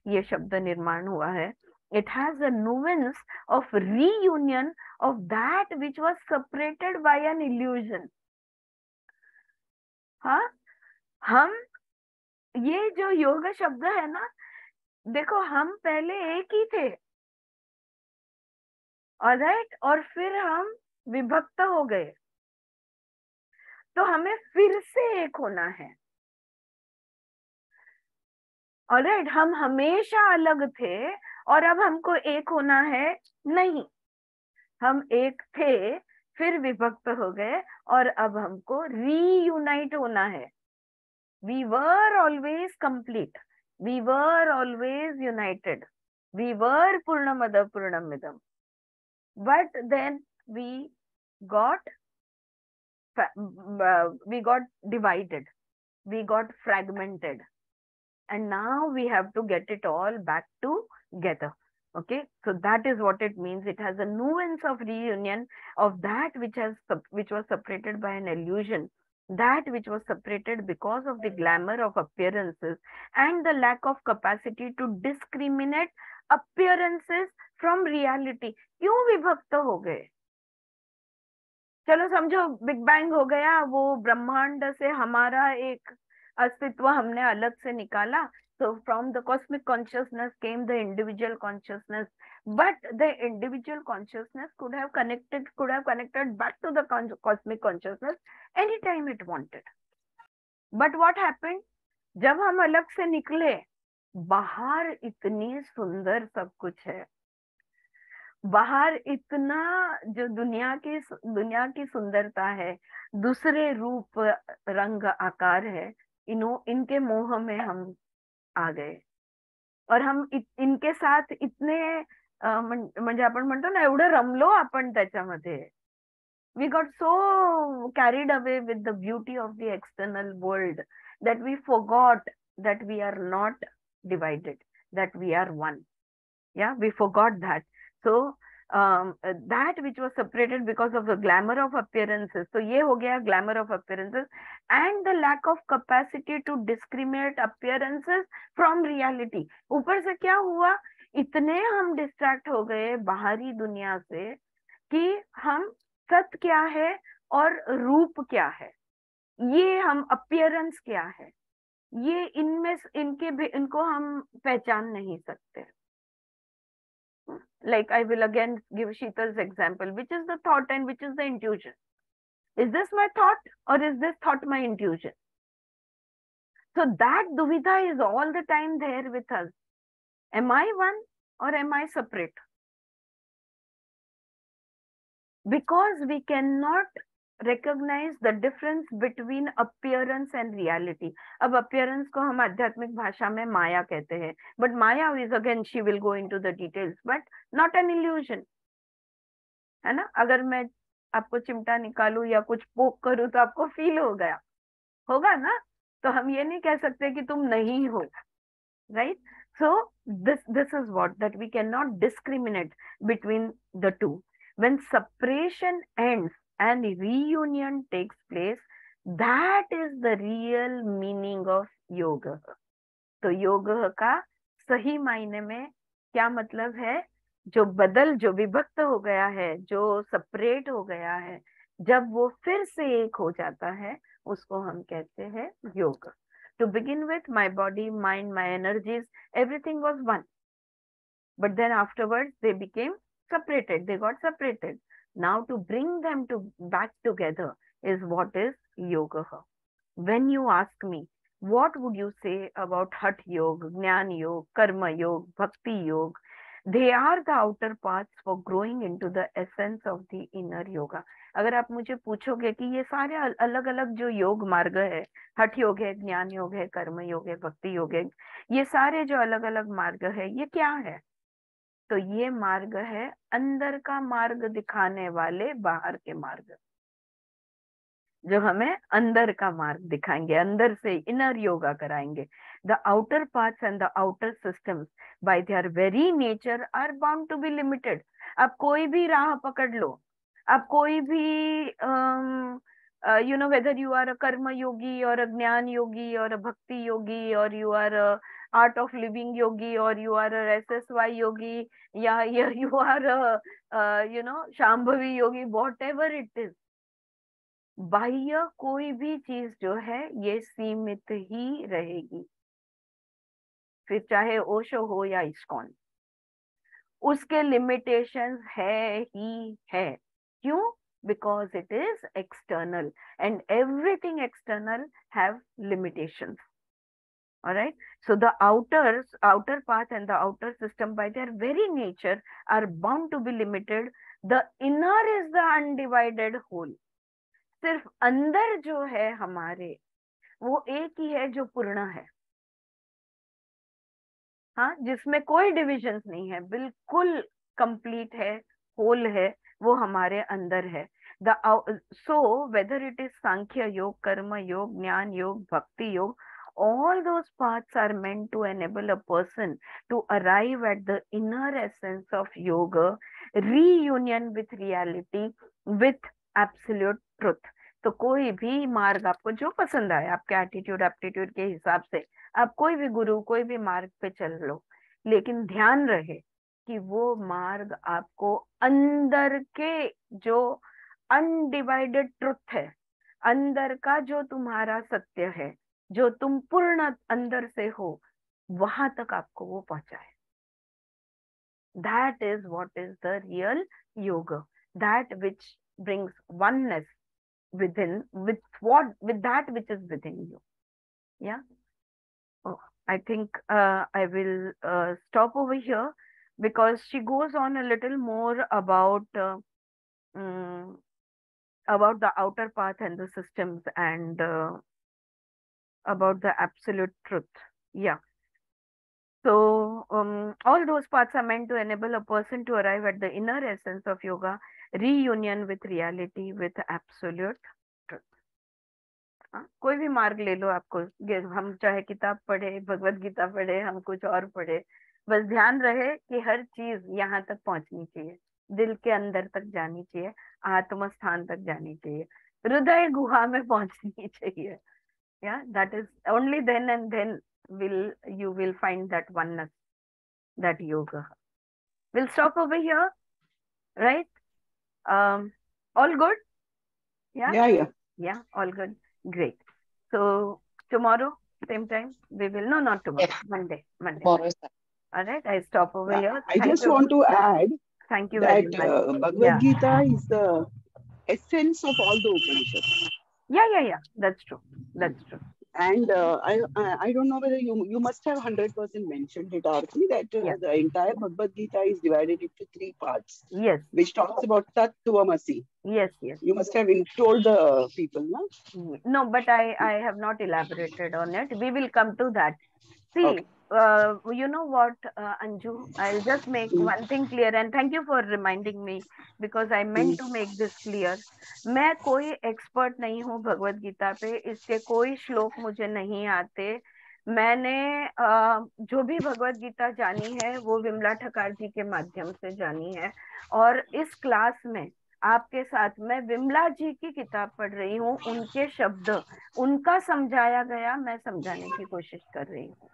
ये शब्द निर्माण हुआ है. It has a nuance of reunion of that which was separated by an illusion. हाँ, हम ये जो योग शब्द है ना, देखो हम पहले एक ही थे, ऑलराइट, और फिर हम विभक्त हो गए, तो हमें फिर से एक होना है. ऑलराइट, हम हमेशा अलग थे और अब हमको एक होना है. नहीं, हम एक थे, फिर विभक्त हो गए और अब हमको रीयूनाइट होना है. We were always complete. We were always united. We were Purnamada Purnamidam. But then we got divided. We got fragmented. And now we have to get it all back together. Okay, so that is what it means. It has a nuance of reunion of that which was separated by an illusion, that which was separated because of the glamour of appearances and the lack of capacity to discriminate appearances from reality. क्यों विभक्त हो गए? चलो समझो big bang हो गया, वो ब्रह्मांड से हमारा एक अस्तित्व हमने अलग से निकाला. So from the cosmic consciousness came the individual consciousness, but the individual consciousness could have connected back to the cosmic consciousness anytime it wanted. But what happened? जब हम अलग से निकले, बाहर इतनी सुंदर सब कुछ है, बाहर इतना जो दुनिया की सुंदरता है, दूसरे रूप, रंग, आकार है, इनके मोह में हम आ गए और हम इनके साथ इतने म्हणजे आपण म्हणतो ना, एवढं रमलो आपण त्याच्यामध्ये. We got so carried away with the beauty of the external world that we forgot that we are not divided, that we are one. Yeah, we forgot that. So that which was separated because of the glamour of appearances, so ये हो गया glamour of appearances and the lack of capacity to discriminate appearances from reality. ऊपर से क्या हुआ, इतने हम distract हो गए बाहरी दुनिया से कि हम सत्य क्या है और रूप क्या है, ये हम appearance क्या है, ये इनको हम पहचान नहीं सकते. Like I will again give Sheetal's example, which is the thought and which is the intuition. Is this my thought or is this thought my intuition? So that duvidha is all the time there with us. Am I one or am I separate? Because we cannot recognize the difference between appearance and reality. अब appearance को हम आध्यात्मिक भाषा में माया कहते हैं, but Maya is again, she will go into the details, but not an illusion, है ना. अगर मैं आपको चिमटा निकालूं या कुछ पोक करूं तो आपको फील होगा ना, तो हम ये नहीं कह सकते कि तुम नहीं हो, right? So this is what, that we cannot discriminate between the two. When separation ends and reunion takes place, that is the real meaning of yoga. तो योग का सही मायने में क्या मतलब है, जो विभक्त हो गया है, जो सेपरेट हो गया है, जब वो फिर से एक हो जाता है, उसको हम कहते हैं योग. To begin with, my body, mind, my energies, everything was one. But then afterwards, they became separated. They got separated. Now to bring them to back together is what is yoga. When you ask me, what would you say about Hatha Yoga, Jnana Yoga, Karma Yoga, Bhakti Yoga? They are the outer paths for growing into the essence of the inner yoga. अगर आप मुझे पूछोगे कि ये सारे अलग अलग जो योग मार्ग है, हठ योग है, ज्ञान योग है, कर्म योग है, भक्ति योग है, ये सारे जो अलग अलग मार्ग है, ये क्या है? तो ये मार्ग है अंदर का मार्ग दिखाने वाले बाहर के मार्ग, जो हमें अंदर का मार्ग दिखाएंगे, अंदर से इनर योगा कराएंगे. The outer paths and the outer systems by their very nature are bound to be limited. आप कोई भी राह पकड़ लो, आप कोई भी you know, whether you are a karma yogi or a jnana yogi or a bhakti yogi or you are a art of living yogi or you are a SSY yogi, या you are a you know, Shambhavi yogi, whatever it is, बाह्य कोई भी चीज जो है ये सीमित ही रहेगी. फिर चाहे ओशो हो या इस्कॉन, उसके लिमिटेशंस है ही है. क्यों? Because it is external and everything external have limitations. Alright, so the outer path and the outer system by their very nature are bound to be limited. The inner is the undivided whole. सिर्फ अंदर जो है हमारे, वो एक ही है जो पूर्ण है. हाँ, जिसमें कोई डिविजन्स नहीं है, बिल्कुल कंप्लीट है, होल है, वो हमारे अंदर है. So whether it is Sankhya Yoga, Karma Yoga, Jnana Yoga, Bhakti Yoga, all those paths are meant to enable a person to arrive at the inner essence of yoga, reunion with reality, with absolute truth. तो कोई भी मार्ग आपको जो पसंद आए, आपके attitude aptitude के हिसाब से आप कोई भी गुरु, कोई भी मार्ग पे चल लो, लेकिन ध्यान रहे कि वो मार्ग आपको अंदर के जो अनडिवाइडेड ट्रुथ है, अंदर का जो तुम्हारा सत्य है, जो तुम पूर्ण अंदर से हो, वहां तक आपको वो पहुंचाए. That is what is the real yoga. That which brings oneness within, with that which is within you. Yeah. Oh, I think I will stop over here, because she goes on a little more about the outer path and the systems and about the absolute truth. Yeah. So all those paths are meant to enable a person to arrive at the inner essence of yoga, reunion with reality, with absolute truth. कोई भी मार्ग ले लो, आपको हम चाहे किताब पढ़े, भगवत गीता पढ़े, हम कुछ और पढ़े, बस ध्यान रहे कि हर चीज यहाँ तक पहुंचनी चाहिए, दिल के अंदर तक जानी चाहिए, आत्म स्थान तक जानी चाहिए, हृदय गुहा में पहुंचनी चाहिए. Yeah, that is only then and then you will find that oneness, that yoga. We'll stop over here, right? All good? Yeah, all good. Great. So tomorrow, same time, we will, no, not tomorrow, Monday. Tomorrow. All right, I stop over here. I just want to add Thank you that very much. Bhagavad Gita is the essence of all the Upanishads. Yeah, that's true. And I don't know whether you must have 100% mentioned it, Aarti, that the entire Bhagavad Gita is divided into 3 parts. Yes. Which talks about Tat Tvamasi. Yes. You must have told the people, no? No, but I have not elaborated on it. We will come to that. See, okay. You know what, Anju, I'll just make one thing clear, and thank you for reminding me, because I meant to make this clear. मैं कोई expert नहीं हूँ भगवत गीता पे, इसके कोई श्लोक मुझे नहीं आते. मैंने जो भी भगवत गीता जानी है वो विमला ठकार जी के माध्यम से जानी है, और इस क्लास में आपके साथ मैं विमला जी की किताब पढ़ रही हूँ, उनके शब्द, उनका समझाया गया मैं समझाने की कोशिश कर रही हूँ.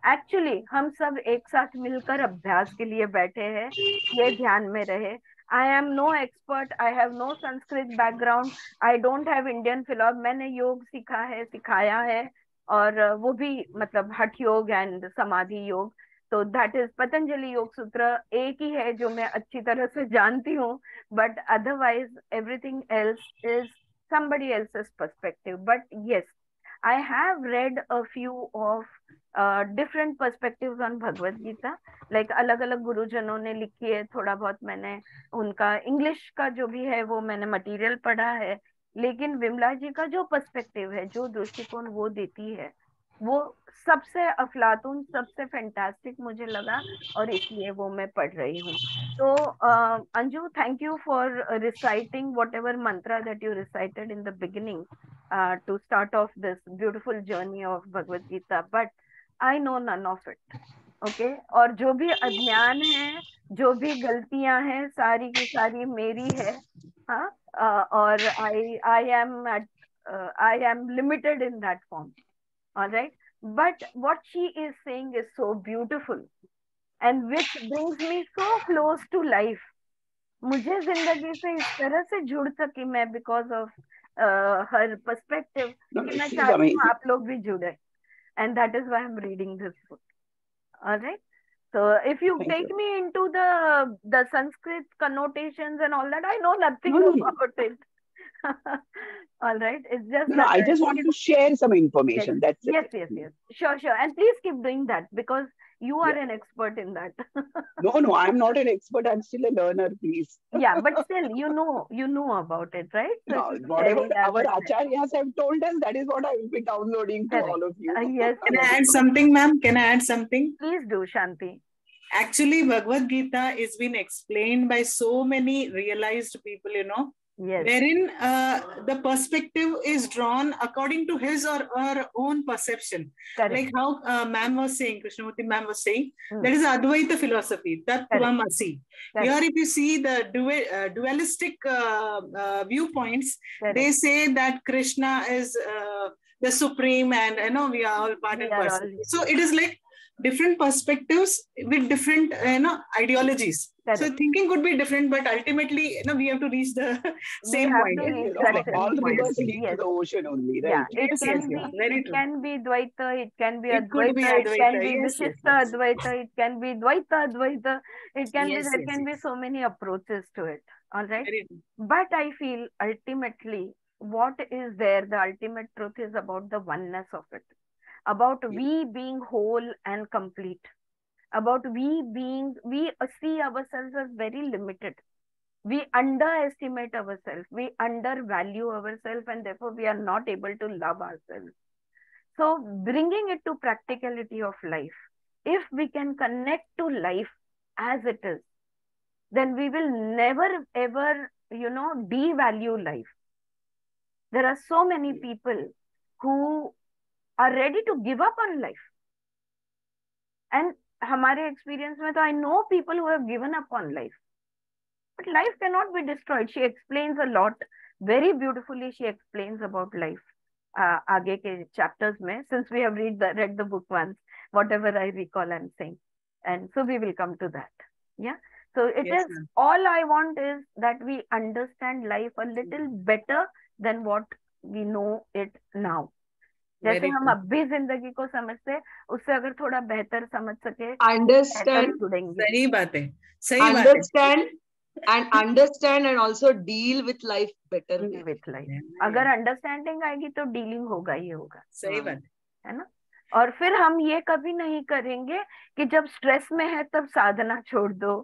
एक्चुअली हम सब एक साथ मिलकर अभ्यास के लिए बैठे हैं, ये ध्यान में रहे. I am no expert, I have no Sanskrit background, I don't have Indian philosophy. मैंने योग सीखा है, सिखाया है, और वो भी मतलब हठ योग एंड समाधि योग. तो दैट इज पतंजलि योग सूत्र एक ही है जो मैं अच्छी तरह से जानती हूँ, but otherwise everything else is somebody else's perspective. But yes, I have read a few of different perspectives on Bhagavad Gita. Like अलग अलग गुरुजनों ने लिखी है, थोड़ा बहुत मैंने उनका इंग्लिश का जो भी है वो मैंने मटेरियल पढ़ा है, लेकिन विमला जी का जो पर्सपेक्टिव है, जो दृष्टिकोण वो देती है, वो सबसे अफलातून, सबसे फैंटास्टिक मुझे लगा, और इसलिए वो मैं पढ़ रही हूँ. तो Anju, thank you for reciting whatever mantra that you recited in the beginning to start off this beautiful journey of Bhagavad Gita, but I know none of it. Okay? और जो भी अज्ञान है, जो भी गलतियां हैं, सारी की सारी मेरी है. हाँ, और I am limited in that form. All right, but what she is saying is so beautiful and which brings me so close to life. मुझे जिंदगी से इस तरह से जुड़ सकी मैं because of her perspective कि मैं चाहती हूँ आप लोग भी जुड़े, and that is why I'm reading this book. All right, so if you take me into the Sanskrit connotations and all that, I know nothing about it. All right, it's just no, I just wanted to share some information. Yes. That's it. Yes. Sure. And please keep doing that because you are an expert in that. No, I'm not an expert. I'm still a learner, please. Yeah, but still, you know about it, right? So no, whatever our acharyas have told us, that is what I will be downloading to all of you. Yes. Can I add something, ma'am? Can I add something? Please do, Shanti. Actually, Bhagavad Gita is been explained by so many realized people, Yes. Wherein the perspective is drawn according to his or her own perception. Correct. Like how ma'am was saying, Krishnamurti ma'am was saying, that is Advaita philosophy, Tat Tvam Asi. Here if you see the dualistic viewpoints, correct, they say that Krishna is the supreme and we are all part and parcel. So it is like different perspectives with different ideologies. Correct. So thinking could be different, but ultimately we have to reach the same point. All rivers lead to the ocean only, right? Yeah, it can be Dvaita, it can be Advaita, it can be Vishishta Advaita, it can be Dvaita Advaita, it can be, there can be so many approaches to it. All right, but I feel ultimately what is there, the ultimate truth is about the oneness of it, about we being whole and complete, about we see ourselves as very limited, we underestimate ourselves, we undervalue ourselves, and therefore we are not able to love ourselves. So bringing it to practicality of life, if we can connect to life as it is, then we will never ever devalue life. There are so many people who are ready to give up on life, and हमारे experience में तो I know people who have given up on life, but life cannot be destroyed. She explains a lot, very beautifully she explains about life आगे के chapters में, since we have read the book once, whatever I recall I'm saying, and so we will come to that. Yeah, so it is all I want is that we understand life a little better than what we know it now. जैसे हम अब भी जिंदगी को समझते, उससे अगर थोड़ा बेहतर समझ सके, अंडरस्टैंड, सही बात है, understand and also deal with life better with life. अगर अंडरस्टैंडिंग आएगी तो डीलिंग होगा ही होगा. सही बात है ना. और फिर हम ये कभी नहीं करेंगे कि जब स्ट्रेस में है तब साधना छोड़ दो.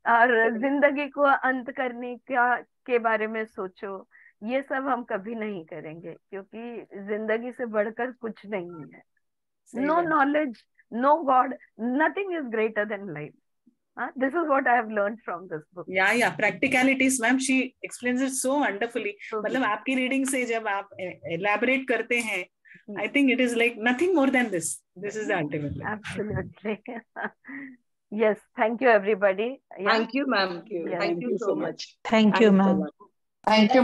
और जिंदगी को अंत करने के बारे में सोचो, ये सब हम कभी नहीं करेंगे, क्योंकि जिंदगी से बढ़कर कुछ नहीं है. No knowledge, no god, nothing is greater than life. This is what I have learned from this book. Yeah, practicalities, ma'am. She explains it so wonderfully. मतलब आपकी रीडिंग से जब आप elaborate करते हैं, I think it is like nothing more than this. This is the ultimate. Absolutely. Yes. Thank you, everybody. Thank you, ma'am. Thank you so much. Thank you, ma'am. Thank you.